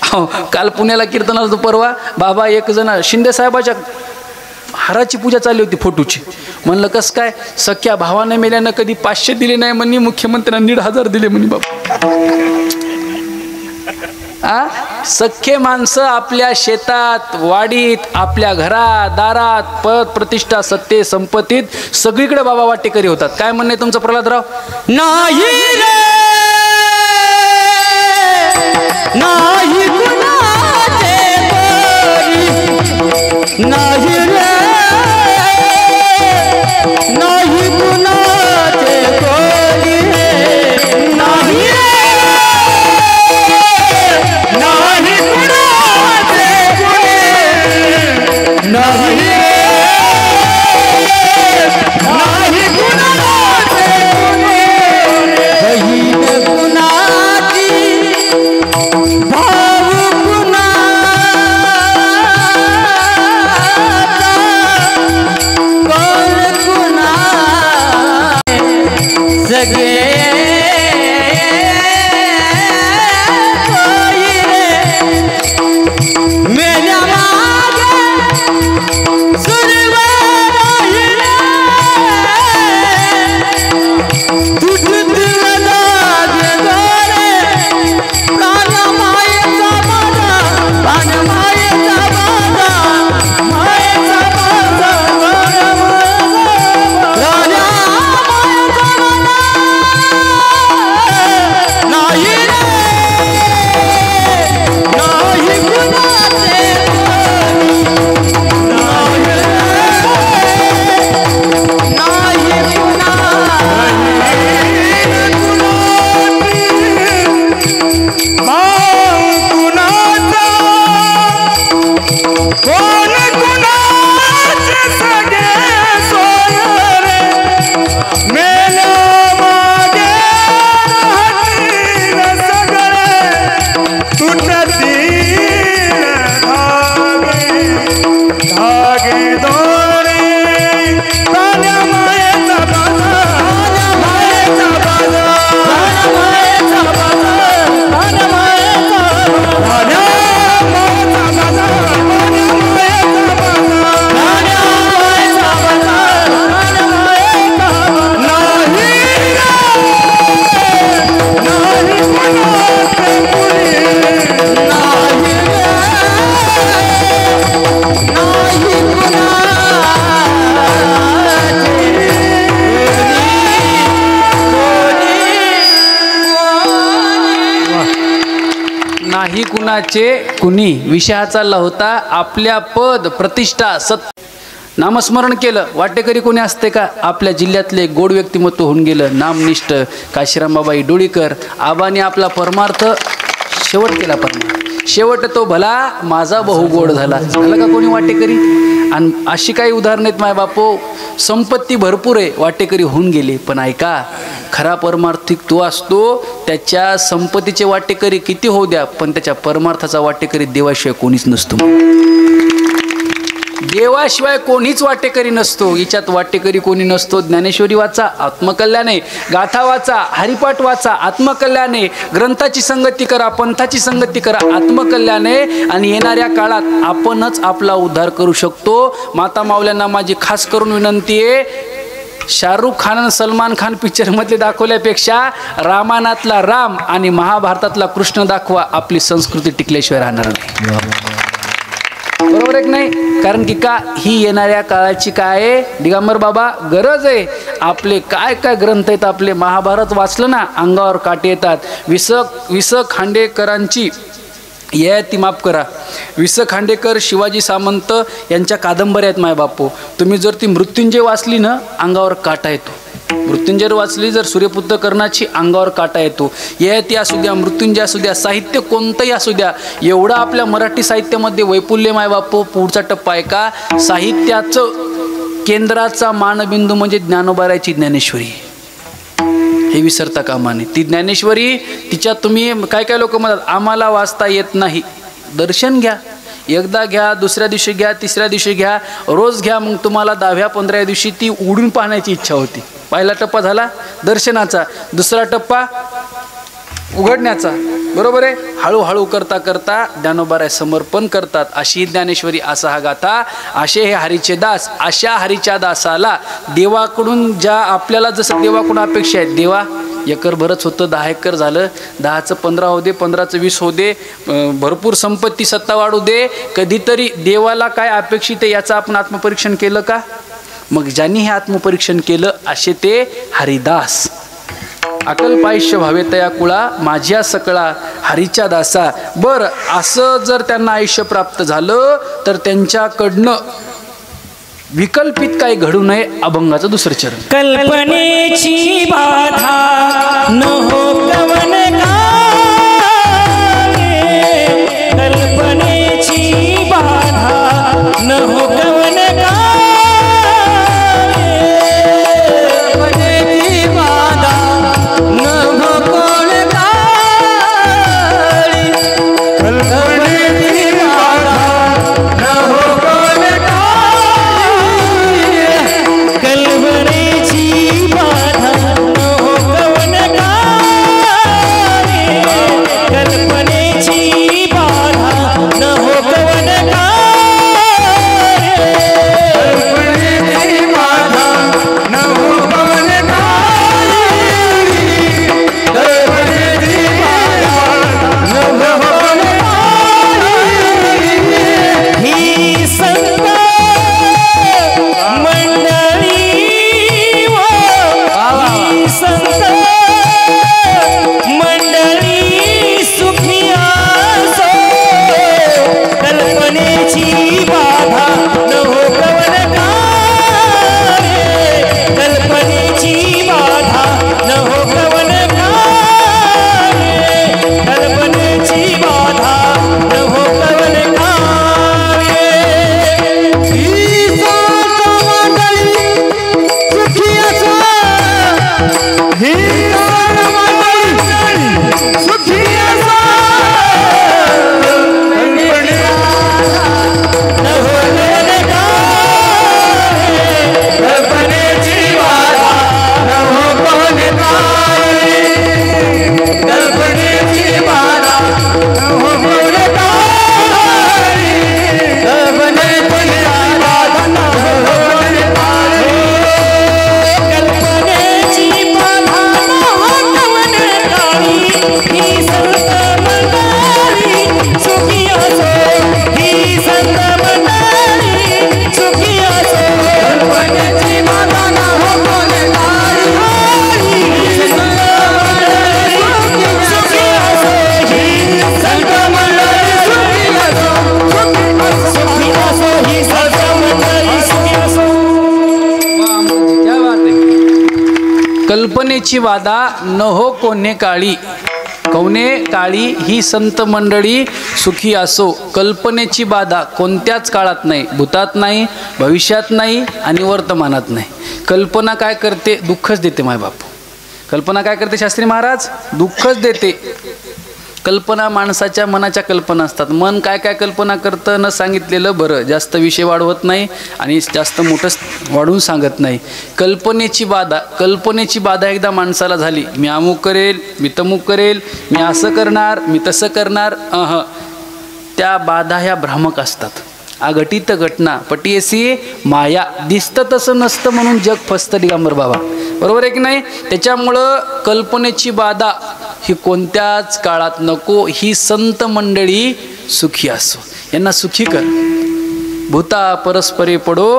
Speaker 1: हो काल पुण्याला कीर्तनाला तो परवा बाबा एक जण शिंदे साहेबाच्या हाराची पूजा चालली होती फोटोची. म्हणलं कसं काय? सख्या भावाने मेल्यानं कधी 500 दिले नाही म्हणे, मुख्यमंत्र्यांनी 1,500 दिले म्हणे बाबा. सख्खे माणसं आपल्या शेतात वाडीत आपल्या घरात दारात पद प्रतिष्ठा सत्ते संपत्तीत सगळीकडे बाबा वाटेकरी होतात. काय म्हणणे तुमचं प्रल्हादराव? नाही रे नाही कुणाचे बरी, नाही रे नाही कुणाचे बरी, नाही नाही कुणाचे कुणी विषय चालला होता. आपल्या पद प्रतिष्ठा सत्य नामस्मरण केलं. वाटेकरी कोणी असते का? आपल्या जिल्ह्यातले गोड व्यक्तिमत्व होऊन गेलं. नामनिष्ठ काशीरामबाबाई डोळीकर आबाने आपला परमार्थ शेवट केला. परमार्थ शेवट तो भला माझा बहु गोड झाला. झालं का कोणी वाटेकरी? आणि अशी काही उदाहरणं आहेत माय बापो. संपत्ती भरपूर आहे, वाटेकरी होऊन गेले. पण ऐका, खरा परमार्थिक तो असतो, त्याच्या संपत्तीचे वाटेकरी किती होऊ द्या, पण त्याच्या परमार्थाचा वाटेकरी देवाशिवाय कोणीच नसतो. देवाशिवाय कोणीच वाटेकरी नसतो. हिच्यात वाटेकरी कोणी नसतो. ज्ञानेश्वरी वाचा, आत्मकल्याण आहे. गाथा वाचा, हरिपाठ वाचा, आत्मकल्याण आहे. ग्रंथाची संगती करा, पंथाची संगती करा, आत्मकल्याण आहे. आणि येणाऱ्या काळात आपणच आपला उद्धार करू शकतो. माता माऊल्यांना माझी खास करून विनंती आहे, शाहरुख खान आणि सलमान खान पिक्चरमधले दाखवल्यापेक्षा रामायणातला राम आणि महाभारतातला कृष्ण दाखवा. आपली संस्कृती टिकल्याशिवाय राहणार नाही. बरोबर आहे की नाही? कारण की का ही येणाऱ्या काळाची काय आहे दिगंबर बाबा गरज आहे. आपले काय काय ग्रंथ आहेत, आपले महाभारत वाचलं ना अंगावर काटे येतात. विस खांडेकरांची ती माफ करा, विस खांडेकर, शिवाजी सामंत यांच्या कादंबऱ्या आहेत माय बापू. तुम्ही जर ती मृत्युंजय वाचली ना अंगावर काटा येतो. मृत्युंजय वाचली जर सूर्यपुत्र कर्णाची अंगावर काटा येतो. ती असू द्या, मृत्युंजय असू द्या, साहित्य कोणतंही असू द्या, एवढं आपल्या मराठी साहित्यामध्ये वैपुल्य माय बापू. पुढचा टप्पा आहे का, साहित्याचं केंद्राचा मानबिंदू म्हणजे ज्ञानोबारायची ज्ञानेश्वरी. हे विसरता कामा नये. ती ज्ञानेश्वरी, तिच्यात तुम्ही काय काय लोक म्हणतात आम्हाला वाचता येत नाही, दर्शन घ्या. एकदा घ्या, दुसऱ्या दिवशी घ्या, तिसऱ्या दिवशी घ्या, रोज घ्या. मग तुम्हाला 10व्या 15व्या दिवशी ती उडून पाहण्याची इच्छा होती. पहिला टप्पा झाला दर्शनाचा, दुसरा टप्पा उघडण्याचा. बरोबर आहे. हळूहळू करता करता ज्ञानोबाराय समर्पण करतात. अशी ज्ञानेश्वरी, असा हा गाथा, असे हे हरीचे दास. अशा हरीच्या दासाला देवाकडून ज्या आपल्याला जसं देवाकडून अपेक्षा आहेत, देवा एकर भरच होतं, 10 एकर झालं, 10चं 15 होऊ दे, 15चं 20 होऊ दे, भरपूर संपत्ती सत्ता वाढू दे. कधीतरी देवाला काय अपेक्षित आहे याचं आपण आत्मपरीक्षण केलं का? मग ज्यांनी हे आत्मपरीक्षण केलं असे ते हरिदास. अकल्पायुष्य भावे तया कुळा, माझ्या सकळा हरीच्या दासा. बरं, असं जर त्यांना आयुष्य प्राप्त झालं तर त्यांच्याकडनं विकल्पित काही घडू नये. अभंगाचं दुसरं चरण.
Speaker 2: कल्पनेची बाधा न हो कवन काळे, कल्पनेची बाधा न हो कवन काळे, कल्पनेची बाधा न हो कोण काळे, कल्पनेची बाधा न हो कोण काळे, कल्पनेची बाधा न हो कवन काळे, कल्पनेची बाधा न हो कवन काळे, कल्पनेची बाधा न हो कवन काळे, कल्पनेची बाधा न हो कवन काळे. ही संत मंडळी व ही संत मंडळी सुखी असो, कल्पनेची बाधा न हो कवन काळे, कल्पनेची बाधा न हो कवन काळे, कल्पनेची बाधा न हो कवन काळे. ही संत मंडळी सुखी असो, ही संत मंडळी सुखी असो, कल्पनेची बाधा न हो कवन काळे, कल्पनेची बाधा न हो कवन काळे, कल्पनेची बाधा न हो कवन काळे, कल्पनेची बाधा न हो कवन काळे, कल्पनेची बाधा न हो कवन काळी. ही संत मंडळी सुखी असो, ही संत मंडळी सुखी असो, कल्पनेची बाधा न हो कवन काळी. ही संत मंडळी सुखी असो, ही संत मंडळी सुखी असो, सुखी असो, ही संत मंडळी सुखी असो.
Speaker 1: क्या बात आहे. कल्पनेची बाधा न हो कोणे काळी. कवने काळी ही संत मंडळी सुखी असो. कल्पनेची बाधा कोणत्याच काळात नाही, भूतात नाही, भविष्यात नाही आणि वर्तमानात नाही. कल्पना काय करते? दुःखच देते माय बापू. कल्पना काय करते शास्त्री महाराज? दुःखच देते. कल्पना माणसाच्या मनाच्या कल्पना असतात. मन काय काय कल्पना करतं न सांगितलेलं बरं. जास्त विषय वाढवत नाही आणि जास्त मोठं वाढवून सांगत नाही. कल्पनेची बाधा एकदा माणसाला झाली, मी अमुक करेल, मी तमुक करेल, मी असं करणार, मी तसं करणार, त्या बाधा ह्या भ्रामक असतात. अघटित घटना पटीयसी माया. दिसतं तसं नसतं म्हणून जग फसतं दिगंबर बाबा. बरोबर आहे की नाही? त्याच्यामुळं कल्पनेची बाधा ही कोणत्याच काळात नको. ही संत मंडळी सुखी असो. यांना सुखी कर. भूता परस्परे पडो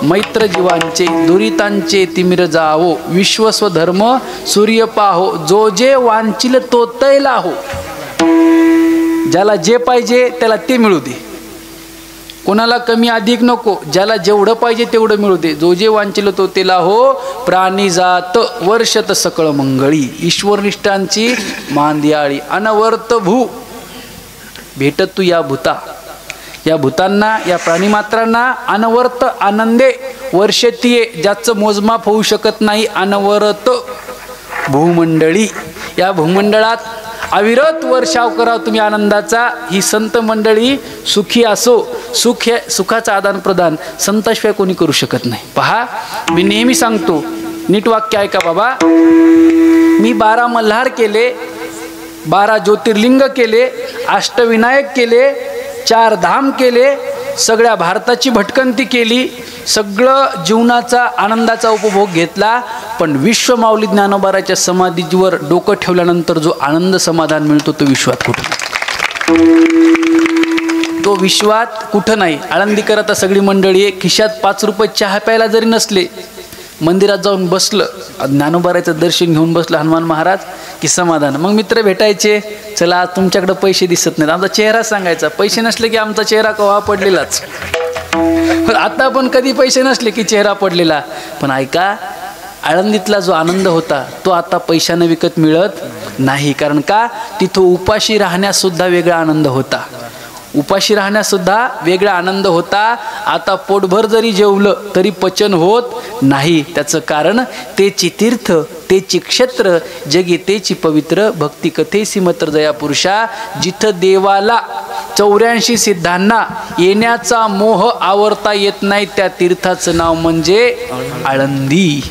Speaker 1: मैत्र जीवांचे, दुरितांचे तिमिर जावो, विश्वस्वधर्म सूर्य पाहो, जो जे वांचिल तो तैला हो. ज्याला जे पाहिजे त्याला ते मिळू दे. कोणाला कमी अधिक नको. ज्याला जेवढं पाहिजे तेवढं मिळू दे. जो जे वांचिल तो तेला हो. प्राणी जात वर्षत सकळ मंगळी, ईश्वरनिष्ठांची मांदियाळी. अनवर्त भू भेटत तू या भूता. या भूतांना, या प्राणीमात्रांना अनवर्त आनंदे वर्षतीये, ज्याचं मोजमाप होऊ शकत नाही. अनवरत भूमंडळी. या भूमंडळात अविरत वर्षाव करा तुम्ही आनंदाचा. ही संत मंडळी सुखी असो. सुखाचं आदान प्रदान संताशिवाय कोणी करू शकत नाही. पहा, मी नेहमी सांगतो, नीट वाक्य ऐका बाबा. मी 12 मल्हार केले, 12 ज्योतिर्लिंग केले, अष्टविनायक केले, 4 धाम केले, सगळ्या भारताची भटकंती केली, सगळं जीवनाचा आनंदाचा उपभोग घेतला. पण विश्व माऊली ज्ञानोबाराच्या समाधीवर डोकं ठेवल्यानंतर जो आनंद समाधान मिळतो तो विश्वात कुठं नाही. तो विश्वात कुठं नाही. आळंदीकर आता सगळी मंडळी आहे. खिशात 5 रुपये चहा प्यायला जरी नसले, मंदिरात जाऊन बसलं, ज्ञानोबाराचं दर्शन घेऊन बसलं हनुमान महाराज की समाधान. मग मित्र भेटायचे, चला आज तुमच्याकडे पैसे दिसत नाहीत. आमचा चेहरा सांगायचा. पैसे नसले की आमचा चेहरा कवा पडलेलाच. आता पण कधी पैसे नसले की चेहरा पडलेला. पण ऐका, आळंदीतला जो आनंद होता तो आता पैशाने विकत मिळत नाही. कारण का? तिथं उपाशी राहण्यासुद्धा वेगळा आनंद होता. उपाशी राहण्यासुद्धा वेगळा आनंद होता. आता पोटभर जरी जेवलं तरी पचन होत नाही. त्याचं कारण तेची तीर्थ, तेची क्षेत्र, जगी तेची पवित्र, भक्ती कथेसी मत्र जया पुरुषा. जिथं देवाला 84 सिद्धांना येण्याचा मोह आवरता येत नाही, त्या तीर्थाचं नाव म्हणजे आळंदी.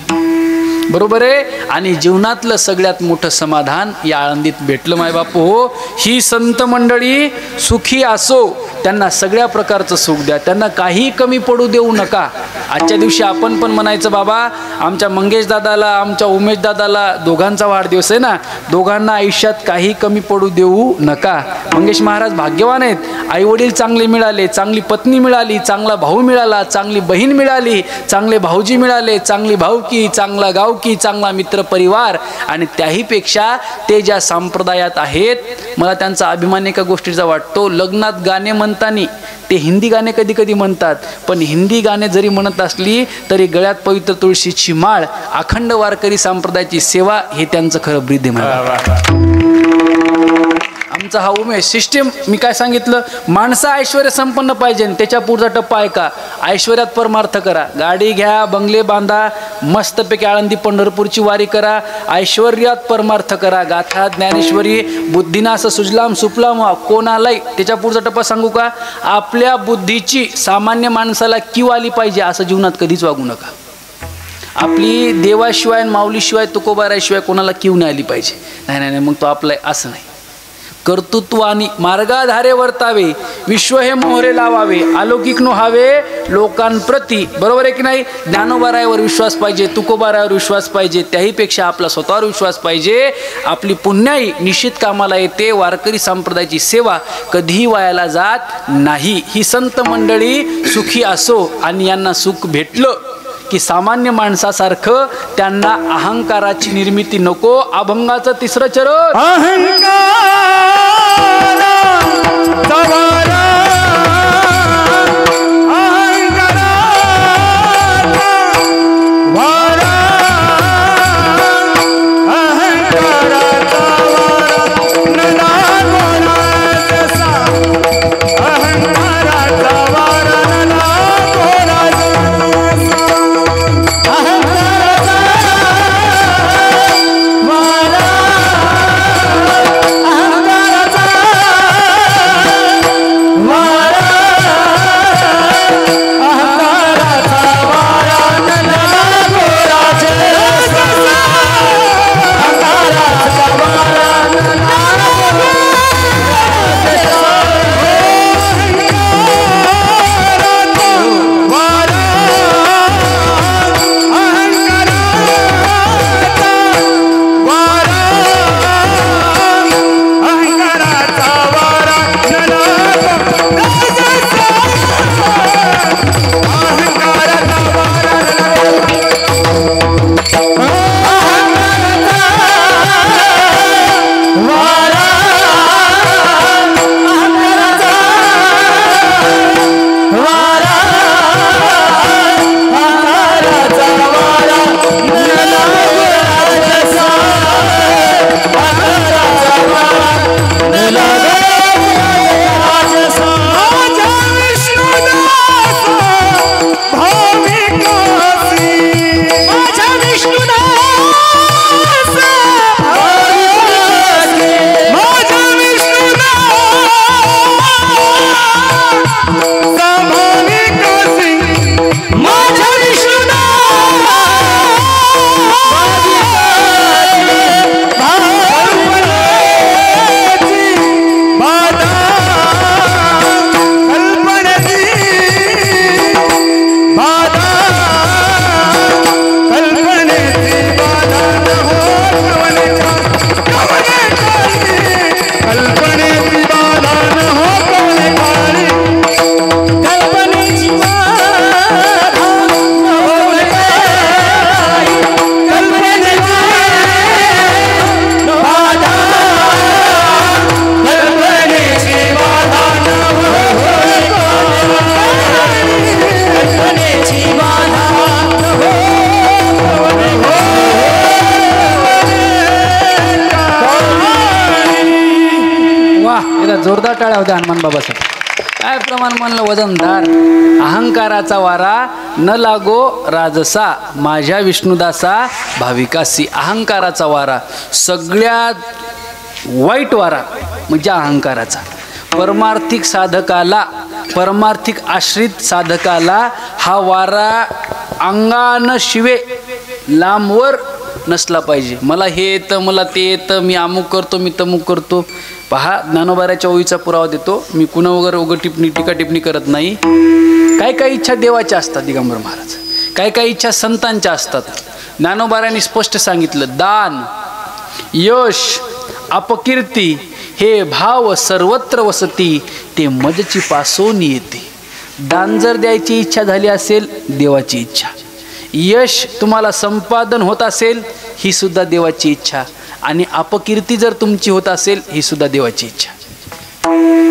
Speaker 1: बरोबर आहे. आणि जीवनातलं सगळ्यात मोठं समाधान या आळंदीत भेटलं माय बापू हो. ही संत मंडळी सुखी असो. त्यांना सगळ्या प्रकारचं सुख द्या. त्यांना काही कमी पडू देऊ नका. आजच्या दिवशी आपण पण म्हणायचं, बाबा आमच्या मंगेश दादाला, आमच्या उमेश दादाला, दोघांचा वाढदिवस आहे ना, दोघांना आयुष्यात काही कमी पडू देऊ नका. मंगेश महाराज भाग्यवान आहेत. आईवडील चांगले मिळाले, चांगली पत्नी मिळाली, चांगला भाऊ मिळाला, चांगली बहीण मिळाली, चांगले भाऊजी मिळाले, चांगली भाऊकी, चांगला गावकी, चांगला मित्र परिवार. आणि त्याहीपेक्षा ते ज्या संप्रदायात आहेत, मला त्यांचा अभिमान एका गोष्टीचा वाटतो. लग्नात गाणे म्हणताना ते हिंदी गाणे कधी कधी म्हणतात, पण हिंदी गाणे जरी म्हणत असली तरी गळ्यात पवित्र तुळशीची माळ, अखंड वारकरी संप्रदायाची सेवा, हे त्यांचं खरं ब्रीद आहे. आमचा हा उमेश सिस्टीम, मी काय सांगितलं, माणसं ऐश्वर्य संपन्न पाहिजे. त्याच्या पुढचा टप्पा आहे का, ऐश्वर्यात परमार्थ करा. गाडी घ्या, बंगले बांधा, मस्तपैकी आळंदी पंढरपूरची वारी करा, ऐश्वर्यात परमार्थ करा. गाथा ज्ञानेश्वरी, बुद्धीना असं सुजलाम सुफलाम कोणालाही. त्याच्या पुढचा टप्पा सांगू का, आपल्या बुद्धीची सामान्य माणसाला कीव आली पाहिजे असं जीवनात कधीच वागू नका. आपली देवाशिवाय माऊलीशिवाय तुकोबाराशिवाय कोणाला कीव नाही आली पाहिजे. नाही नाही नाही, मग तो आपला असं नाही. कर्तृत्वानी मार्गाधारे वर्तावे, विश्व हे मोहरे लावावे, अलौकिक नो हावे लोकांप्रती. बरोबर आहे की नाही. ज्ञानोबारायावर विश्वास पाहिजे, तुकोबारायावर विश्वास पाहिजे, त्याहीपेक्षा आपला स्वतःवर विश्वास पाहिजे. आपली पुण्याई निश्चित कामाला येते. वारकरी संप्रदायाची सेवा कधीही वायाला जात नाही. ही संत मंडळी सुखी असो. आणि यांना सुख भेटलं की सामान्य माणसासारखं त्यांना अहंकाराची निर्मिती नको. अभंगाचं 3रं चरण, एकदा जोरदार टाळ्या होत्या हनुमान बाबासाठी. काय प्रमाण म्हणलं वजनदार. अहंकाराचा वारा न लागो राजसा माझ्या विष्णुदासा भाविकासी. अहंकाराचा वारा सगळ्यात वाईट वारा म्हणजे अहंकाराचा. परमार्थिक साधकाला, परमार्थिक आश्रित साधकाला हा वारा अंगानं शिवे लांबवर नसला पाहिजे. मला हे येतं, मला ते येतं, मी अमुक करतो, मी तमुक करतो. पहा, ज्ञानोबाराच्या ओळीचा पुरावा देतो. मी कुणा वगैरे उघड टीका टिप्पणी करत नाही. काही इच्छा देवाच्या असतात दिगंबर महाराज, काही इच्छा संतांच्या असतात. ज्ञानोबारांनी स्पष्ट सांगितलं, दान, यश, अपकीर्ती हे भाव सर्वत्र वसती, ते मजची पासून येते. दान जर द्यायची इच्छा झाली असेल, देवाची इच्छा. यश तुम्हाला संपादन होत असेल, ही सुद्धा देवाची इच्छा. आणि अपकीर्ती जर तुमची होत असेल, ही सुद्धा देवाची इच्छा.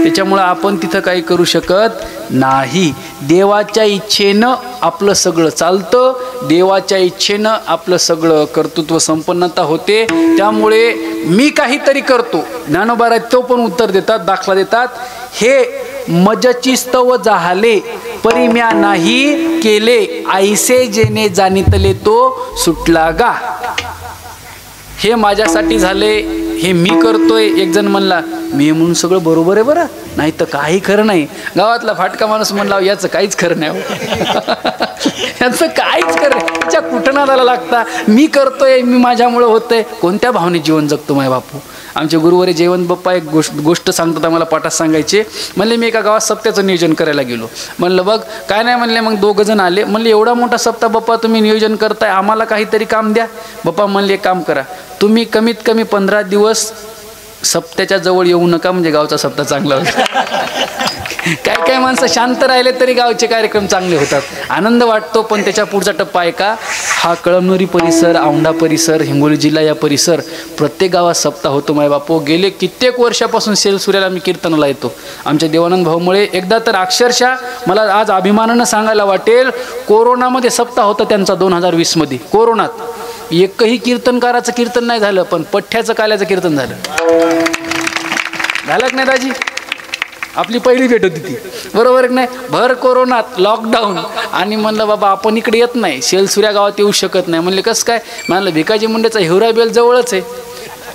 Speaker 1: त्याच्यामुळं आपण तिथं काही करू शकत नाही. देवाच्या इच्छेनं आपलं सगळं चालतं, देवाच्या इच्छेनं आपलं सगळं कर्तृत्व संपन्नता होते. त्यामुळे मी काहीतरी करतो. ज्ञानोबा तो पण उत्तर देतात, दाखला देतात. हे मजची स्तव जाहले परिम्या नाही केले, आईसे जेने जाणितले तो सुटला गा. हे माझ्यासाठी झाले, हे मी करतोय. एक जण म्हणला, मी म्हणून सगळं बरोबर आहे बरं, नाही तर काही खरं नाही. गावातला फाटका माणूस म्हणला, याचं काहीच खरं नाही, याचं काहीच खरं नाही. त्याच्या कुटनादाला लागता. मी करतोय, मी माझ्यामुळं होतंय. कोणत्या भावने जीवन जगतो माय बापू. आमचे गुरुवारी जयवंत बाप्पा एक गोष्ट सांगतात आम्हाला, पाठात सांगायचे. म्हणले, मी एका गावात सप्त्याचं नियोजन करायला गेलो. म्हणलं, बघ काय नाही. म्हणले, मग 2 जण आले. म्हणले, एवढा मोठा सप्ताह बाप्पा तुम्ही नियोजन करताय, आम्हाला काहीतरी काम द्या. बाप्पा म्हणले, एक काम करा, तुम्ही कमीत कमी 15 दिवस सप्त्याच्या जवळ येऊ नका, म्हणजे गावचा सप्ताह चांगला होता. काही माणसं शांत राहिले तरी गावचे कार्यक्रम चांगले होतात, आनंद वाटतो. पण त्याच्या पुढचा टप्पा आहे का, हा कळमनुरी परिसर, औंढा परिसर, हिंगोली जिल्हा या परिसर, प्रत्येक गावात सप्ताह होतो माय बापू. गेले कित्येक वर्षापासून सेलसुऱ्याला मी कीर्तनाला येतो आमच्या देवानंद भाऊमुळे. एकदा तर अक्षरशः मला आज अभिमानानं सांगायला वाटेल, कोरोनामध्ये सप्ताह होता त्यांचा 2020 मध्ये. कोरोनात एकही कीर्तनकाराचं कीर्तन नाही झालं, पण पठ्ठ्याचं काल्याचं कीर्तन झालं. झालं की नाही दाजी? आपली पहिली भेट होती ती, बरोबर की नाही? भर कोरोनात, लॉकडाऊन. आणि म्हणलं, बाबा आपण इकडे येत नाही, सेलसुऱ्या गावात येऊ शकत नाही. म्हणले, कसं काय? म्हणलं, भिकाजी मुंडेचा हिवराबेल जवळच आहे,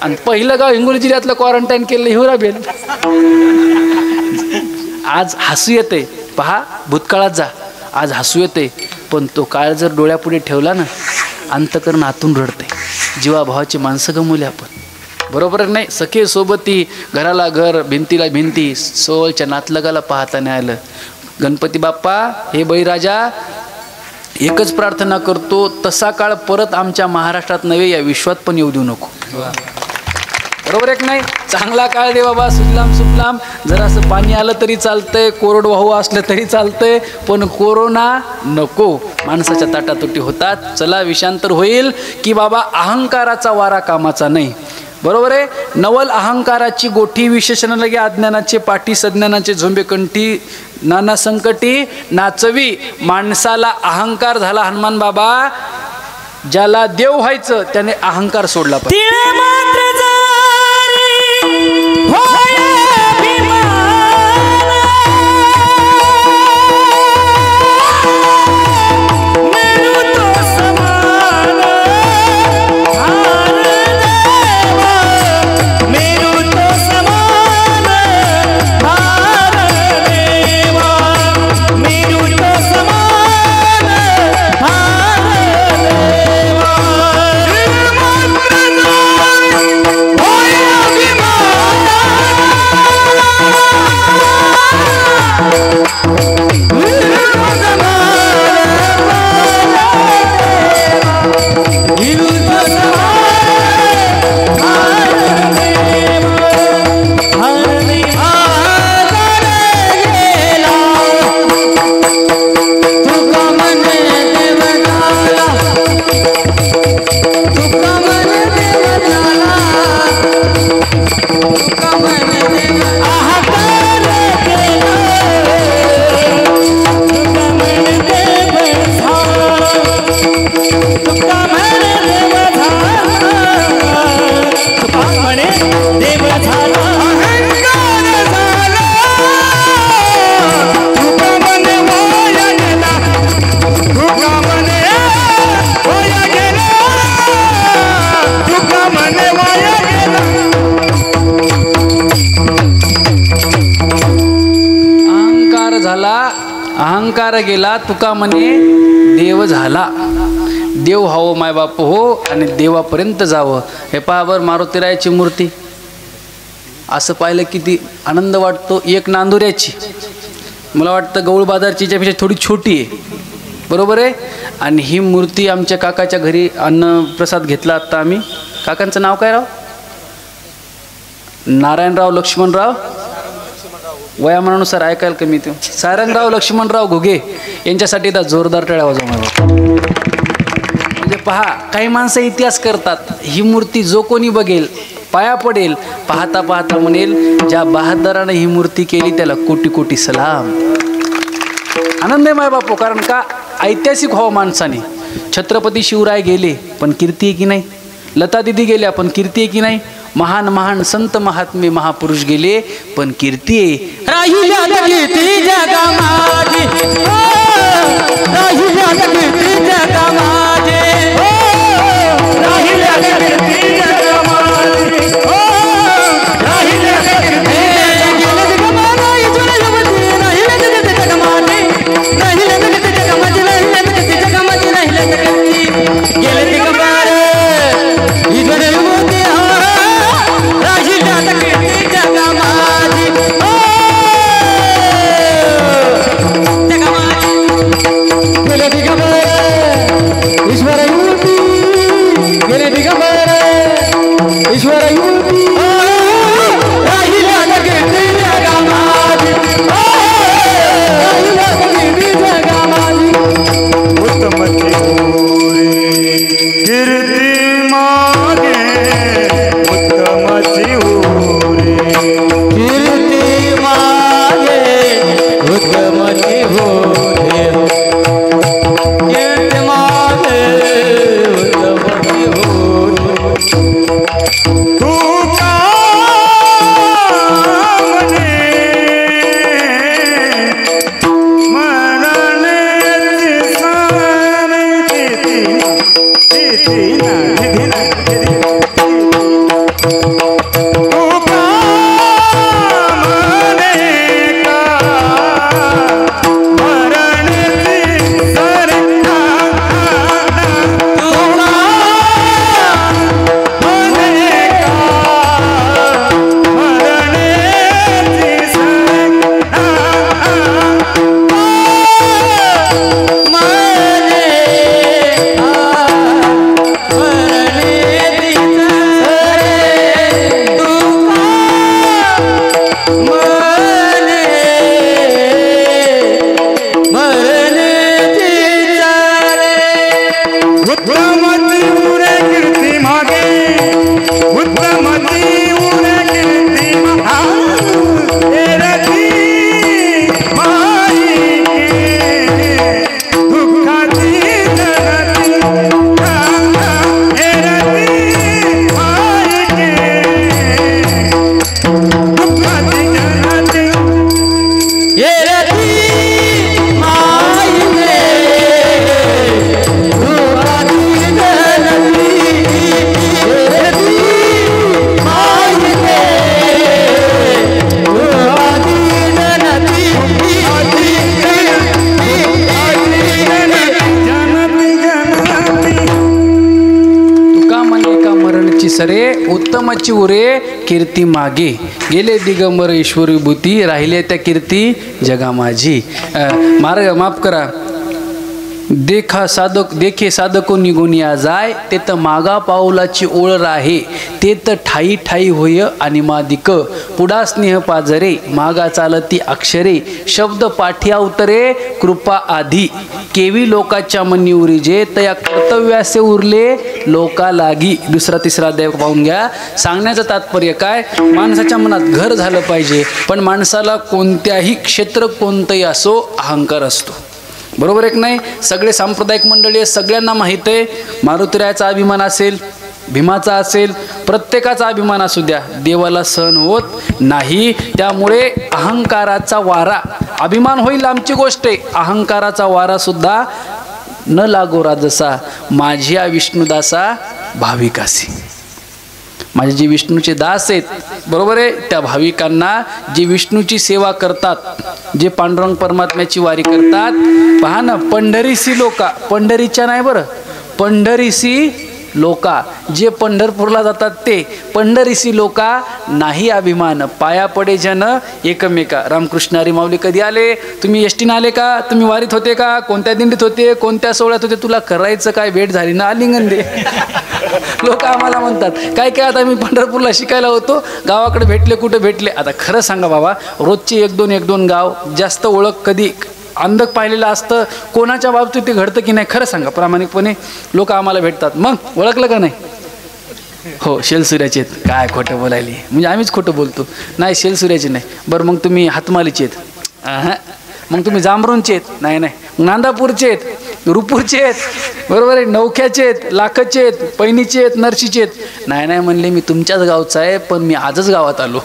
Speaker 1: आणि पहिलं गाव हिंगोली जिल्ह्यातलं क्वारंटाईन केलं हिवराबेल. आज हसू येते, पहा भूतकाळात जा, आज हसू येते. पण तो काळ जर डोळ्यापुढे ठेवला ना, अंतकरण आतून रडते. जीवाभावाची माणसं गमवली आपण, बरोबर नाही? सखे सोबती, घराला घर, भिंतीला भिंती, सोळच्या नातलगाला पाहता नाही आलं. गणपती बाप्पा, हे बळीराजा, एकच प्रार्थना करतो, तसा काळ परत आमच्या महाराष्ट्रात नव्हे, या विश्वात पण येऊ देऊ नको. बरोबर आहे नाही? चांगला काळ दे बाबा, सुजलाम सुफलाम. जरासं पाणी आलं तरी चालतंय, कोरडवाहू असलं तरी चालतंय, पण कोरोना नको. माणसाच्या ताटातुटी होतात. चला, विषांतर होईल की बाबा अहंकाराचा वारा कामाचा नाही. बरोबर आहे? नवल अहंकाराची गोठी, विशेषण लगे अज्ञानाचे पाठी, सज्ञानाचे झोंबे कंठी, नाना संकटी नाचवी. माणसाला अहंकार झाला हनुमान बाबा, ज्याला देव व्हायचं त्याने अहंकार सोडला पाहिजे. मारा गेला तुका म्हणे देव झाला. देव व्हावं माय बाप हो आणि देवापर्यंत जावं. हे पहा बरं मारुतीरायाची मूर्ती असं पाहिलं किती आनंद वाटतो. एक नांदुऱ्याची मला वाटतं गौळ बाजारचीच्या पेक्षा थोडी छोटी आहे, बरोबर आहे. आणि ही मूर्ती आमच्या काकाच्या घरी अन्नप्रसाद घेतला आत्ता आम्ही. काकांचं नाव काय राव? नारायणराव लक्ष्मणराव वयामानानुसार ऐकायला कमी ते सारंगराव लक्ष्मणराव घुगे यांच्यासाठी तर जोरदार टाळ्या वाजवा. म्हणजे पहा काही माणसं इतिहास करतात. ही मूर्ती जो कोणी बघेल पाया पडेल, पाहता पाहता म्हणेल ज्या बहादरानं ही मूर्ती केली त्याला कोटी कोटी सलाम. आनंद आहे माय बापू. कारण का ऐतिहासिक व्हावं माणसाने. छत्रपती शिवराय गेले पण कीर्ती आहे की नाही, लता दिदी गेल्या पण कीर्ती आहे की नाही, महान महान संत महात्मे महापुरुष गेले पण कीर्ती आहे.
Speaker 2: राहिल्या कीर्ती जगामाजी, राहिल्या कीर्ती जगामाजी, राहिल्या कीर्ती जगामाजी, राहिल्या कीर्ती
Speaker 1: सरे उत्तमची उरे कीर्ती मागे गेले दिगंबर ईश्वरी भूती राहिले त्या कीर्ती जगा माझी. मार्ग माफ करा. देखे साधको निघून या जाय ते तर मागा पाऊलाची ओळ राहे ते तर ठाई ठाई होय आणि मादिक पुढा स्नेह पाजरे मागा चालती अक्षरे शब्द पाठी अवतरे कृपा आधी केवी लोकाच्या मनी उरिजे तया कर्तव्यासे उरले लोका लागी. दुसरा तिसरा देव पाहून घ्या. सांगण्याचं तात्पर्य काय, माणसाच्या मनात घर झालं पाहिजे. पण माणसाला कोणत्याही क्षेत्र कोणतंही असो अहंकार असतो, बरोबर आहे की नाही. सगळे सांप्रदायिक मंडळी सगळ्यांना माहीत आहे मारुतीरायाचा अभिमान असेल, भीमाचा असेल, प्रत्येकाचा अभिमान असू द्या, देवाला सहन होत नाही. त्यामुळे अहंकाराचा वारा, अभिमान होईल आमची गोष्ट आहे, अहंकाराचा वारा सुद्धा न लागो राजसा माझ्या विष्णुदासा भाविकासी. माझे जे विष्णूचे दास आहेत, बरोबर आहे, त्या भाविकांना जे विष्णूची सेवा करतात, जे पांडुरंग परमात्म्याची वारी करतात, पहा ना, पंढरीसी लोका, पंढरीच्या नाही बरं, पंढरीसी लोका, जे पंढरपूरला जातात ते पंढरीसी लोका, नाही अभिमान, पाया पडे जन एकमेका. रामकृष्ण हरी माऊली कधी आले? तुम्ही एसटीने आले का? तुम्ही वारीत होते का? कोणत्या दिंडीत होते? कोणत्या सोहळ्यात होते? तुला करायचं काय? भेट झाली ना, आलिंगन दे. लोक आम्हाला म्हणतात काय काय, आता मी पंढरपूरला शिकायला होतो, गावाकडे भेटले, कुठे भेटले? आता खरं सांगा बाबा, रोजचे एक दोन गाव, जास्त ओळख कधी अंधक पाहिलेलं असतं, कोणाच्या बाबतीत ते घडतं की नाही? खरं सांगा प्रामाणिकपणे. लोक आम्हाला भेटतात, मग ओळखलं का नाही? हो, शेलसुऱ्याचे आहेत. काय खोटं बोलायली, म्हणजे आम्हीच खोटं बोलतो. नाही, शेलसुऱ्याचे नाही. बरं, मग तुम्ही हातमालीचे आहेत? मग तुम्ही जांभरूणचे आहेत? नाही नाही. नांदापूरचे आहेत, रुपूरचे आहेत, बरोबर आहे, नवख्याचे आहेत, लाखचे आहेत, पैनीचे आहेत, नरशीचे आहेत? नाही नाही म्हणले, मी तुमच्याच गावचा आहे, पण मी आजच गावात आलो.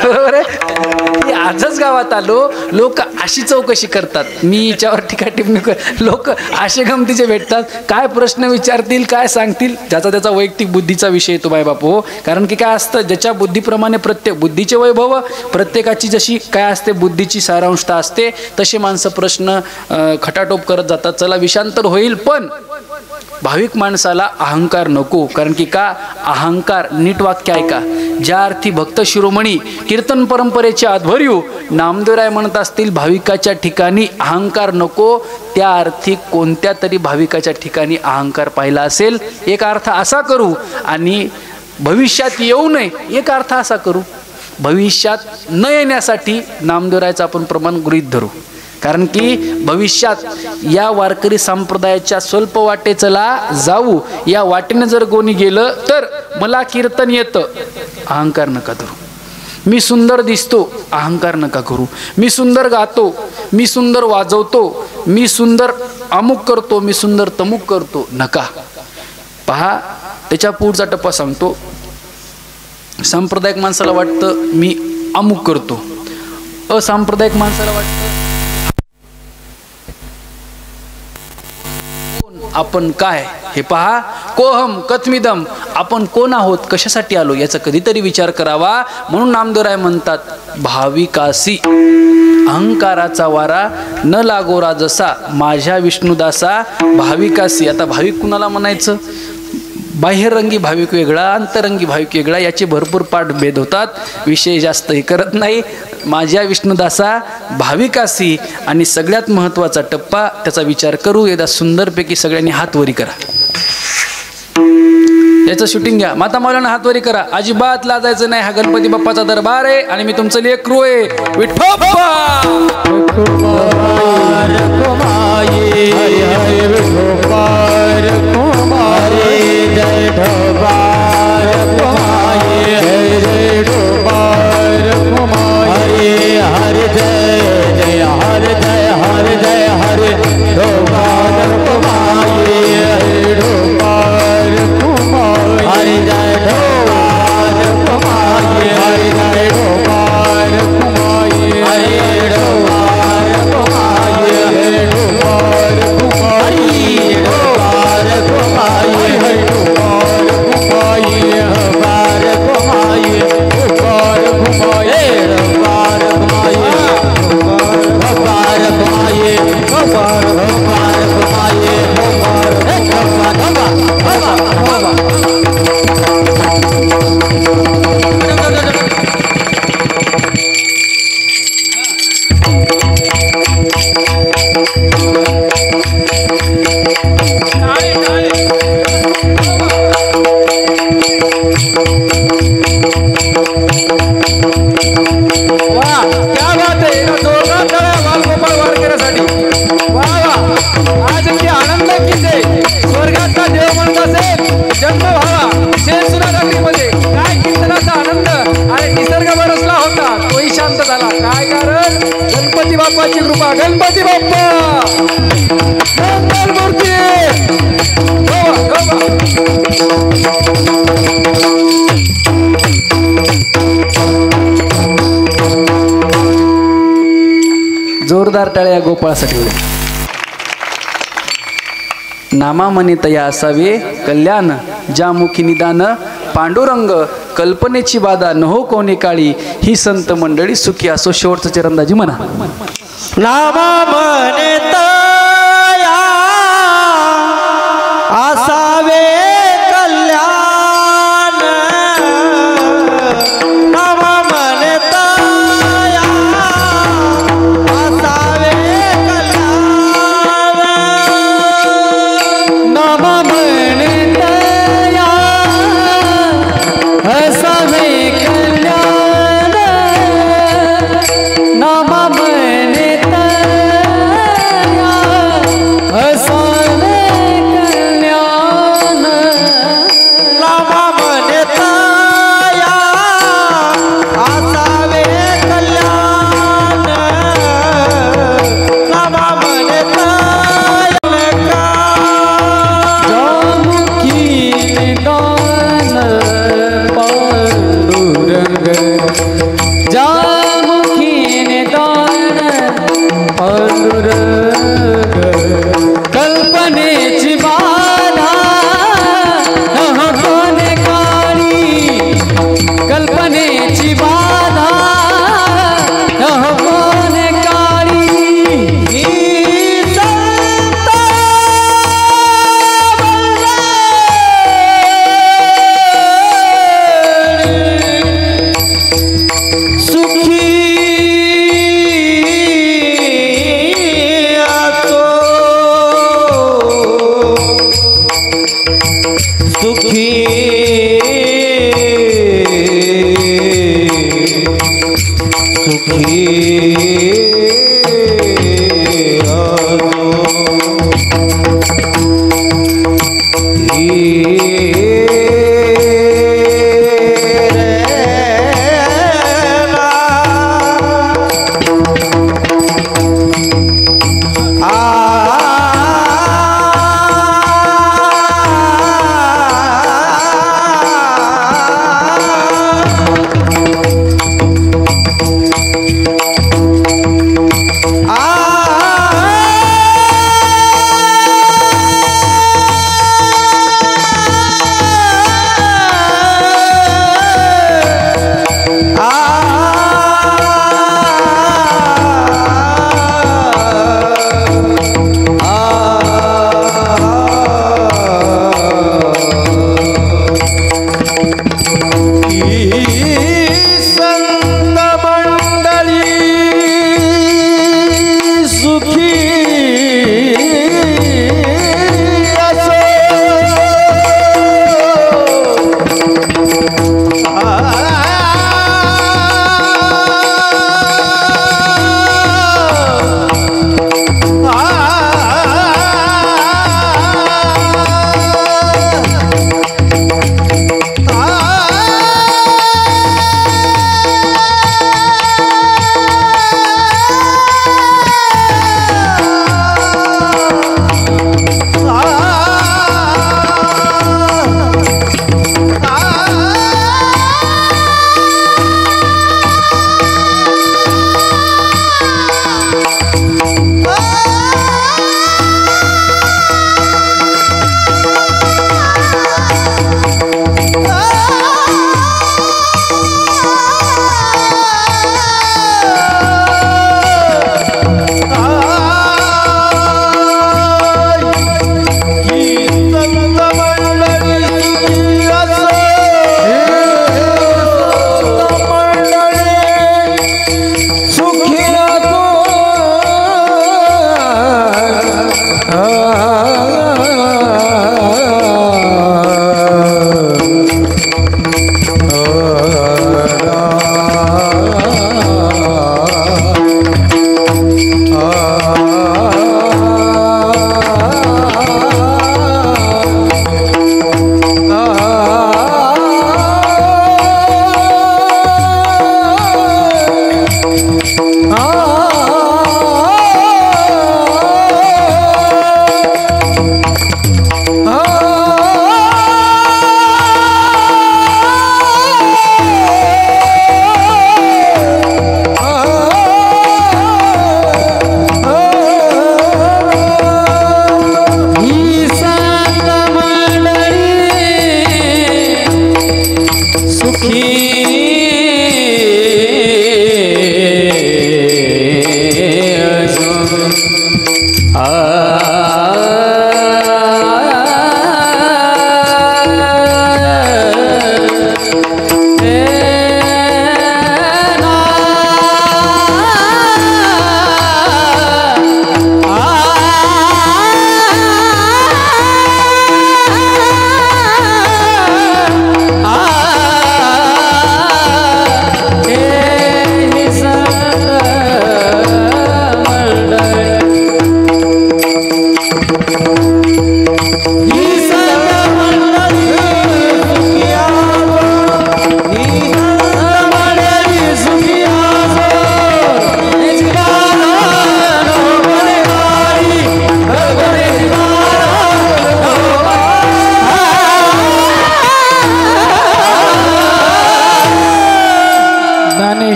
Speaker 1: बरोबर आहे, आजच गावात आलो. लोक अशी चौकशी करतात, मी याच्यावर टीका टिप्पणी कर, लोक असे गमतीचे भेटतात, काय प्रश्न विचारतील, काय सांगतील, ज्याचा त्याचा वैयक्तिक बुद्धीचा विषय येतो बाय बापू. कारण की काय असतं, ज्याच्या बुद्धीप्रमाणे प्रत्येक बुद्धीचे वैभव, प्रत्येकाची जशी काय असते बुद्धीची सारांशता असते, तसे माणसं प्रश्न खटाटोप करत जातात. चला, विषांतर होईल, पण भाविक माणसाला अहंकार नको. कारण की का अहंकार, नीट वाक्य ऐका, ज्या अर्थी भक्त शिरोमणी कीर्तन परंपरेचे आध्वर्यू नामदेवराय म्हणत असतील, भाविकाच्या ठिकाणी अहंकार नको, त्या अर्थी कोणत्या तरी भाविकाच्या ठिकाणी अहंकार पाहिला असेल. एक अर्थ असा करू, आणि भविष्यात येऊ नये एक अर्थ असा करू. भविष्यात न येण्यासाठी नामदेवरायचं आपण प्रमाण गृहीत धरू. कारण की भविष्यात या वारकरी संप्रदायाच्या स्वल्प वाटेचला जाऊ, या वाटेने जर कोणी गेलं तर मला कीर्तन येतं, अहंकार नका धरू. मी सुंदर दिसतो, अहंकार नका करू. मी सुंदर गातो, मी सुंदर वाजवतो, मी सुंदर अमुक करतो, मी सुंदर तमुक करतो, नका. पहा, त्याच्या पुढचा टप्पा सांगतो. सांप्रदायिक माणसाला वाटतं मी अमुक करतो, असांप्रदायिक माणसाला वाटतं आपण काय. हे पहा, कोहम कथमिदम, आपण कोण आहोत, कशासाठी आलो, याचा कधीतरी विचार करावा. म्हणून नामदेवराय म्हणतात, भाविकासी अहंकाराचा वारा न लागो राजसा, माझ्या विष्णुदासा भाविकासी. आता भाविक कुणाला म्हणायचं? बाह्यरंगी भाविक वेगळा, अंतरंगी भाविक वेगळा, याचे भरपूर पाठ भेद होतात, विषय जास्त हे करत नाही. माझ्या विष्णुदासा भाविकासी. आणि सगळ्यात महत्त्वाचा टप्पा, त्याचा विचार करू, एकदा सुंदरपैकी सगळ्यांनी हातवरी करा. याचं शूटिंग घ्या. माता मौलाना हातवरी करा, अजिबात लाजायचं नाही. हा गणपती बाप्पाचा दरबार आहे आणि मी तुमचं लेकरू आहे. विठोबा गणपती बाप्पा मंगलमूर्ती. जोरदार टाळ्या गोपाळासाठी. नामा म्हणे तया असावे कल्याण, ज्यामुखी निदान पांडुरंग कल्पनेची बाधा न हो कोणी काळी ही संत मंडळी सुखी असो. शेवटचं चरणदाजी म्हणा.
Speaker 2: नाम म्हणता असावे कल्याण नाम म्हणता असावे कल्याण नाम म्हणता असावे कल्याण नाम म्हणता असावे कल्याण नाम म्हणता असावे कल्याण नाम म्हणता जामुखी निदान पांडुरंग जामुखी निदान पांडुरंग कल्पनेची बाधा न कोणी काळी कल्पनेची बाधा न कोणी काळी ही संत सुखी असो सुखी सुखी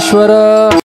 Speaker 1: ईश्वर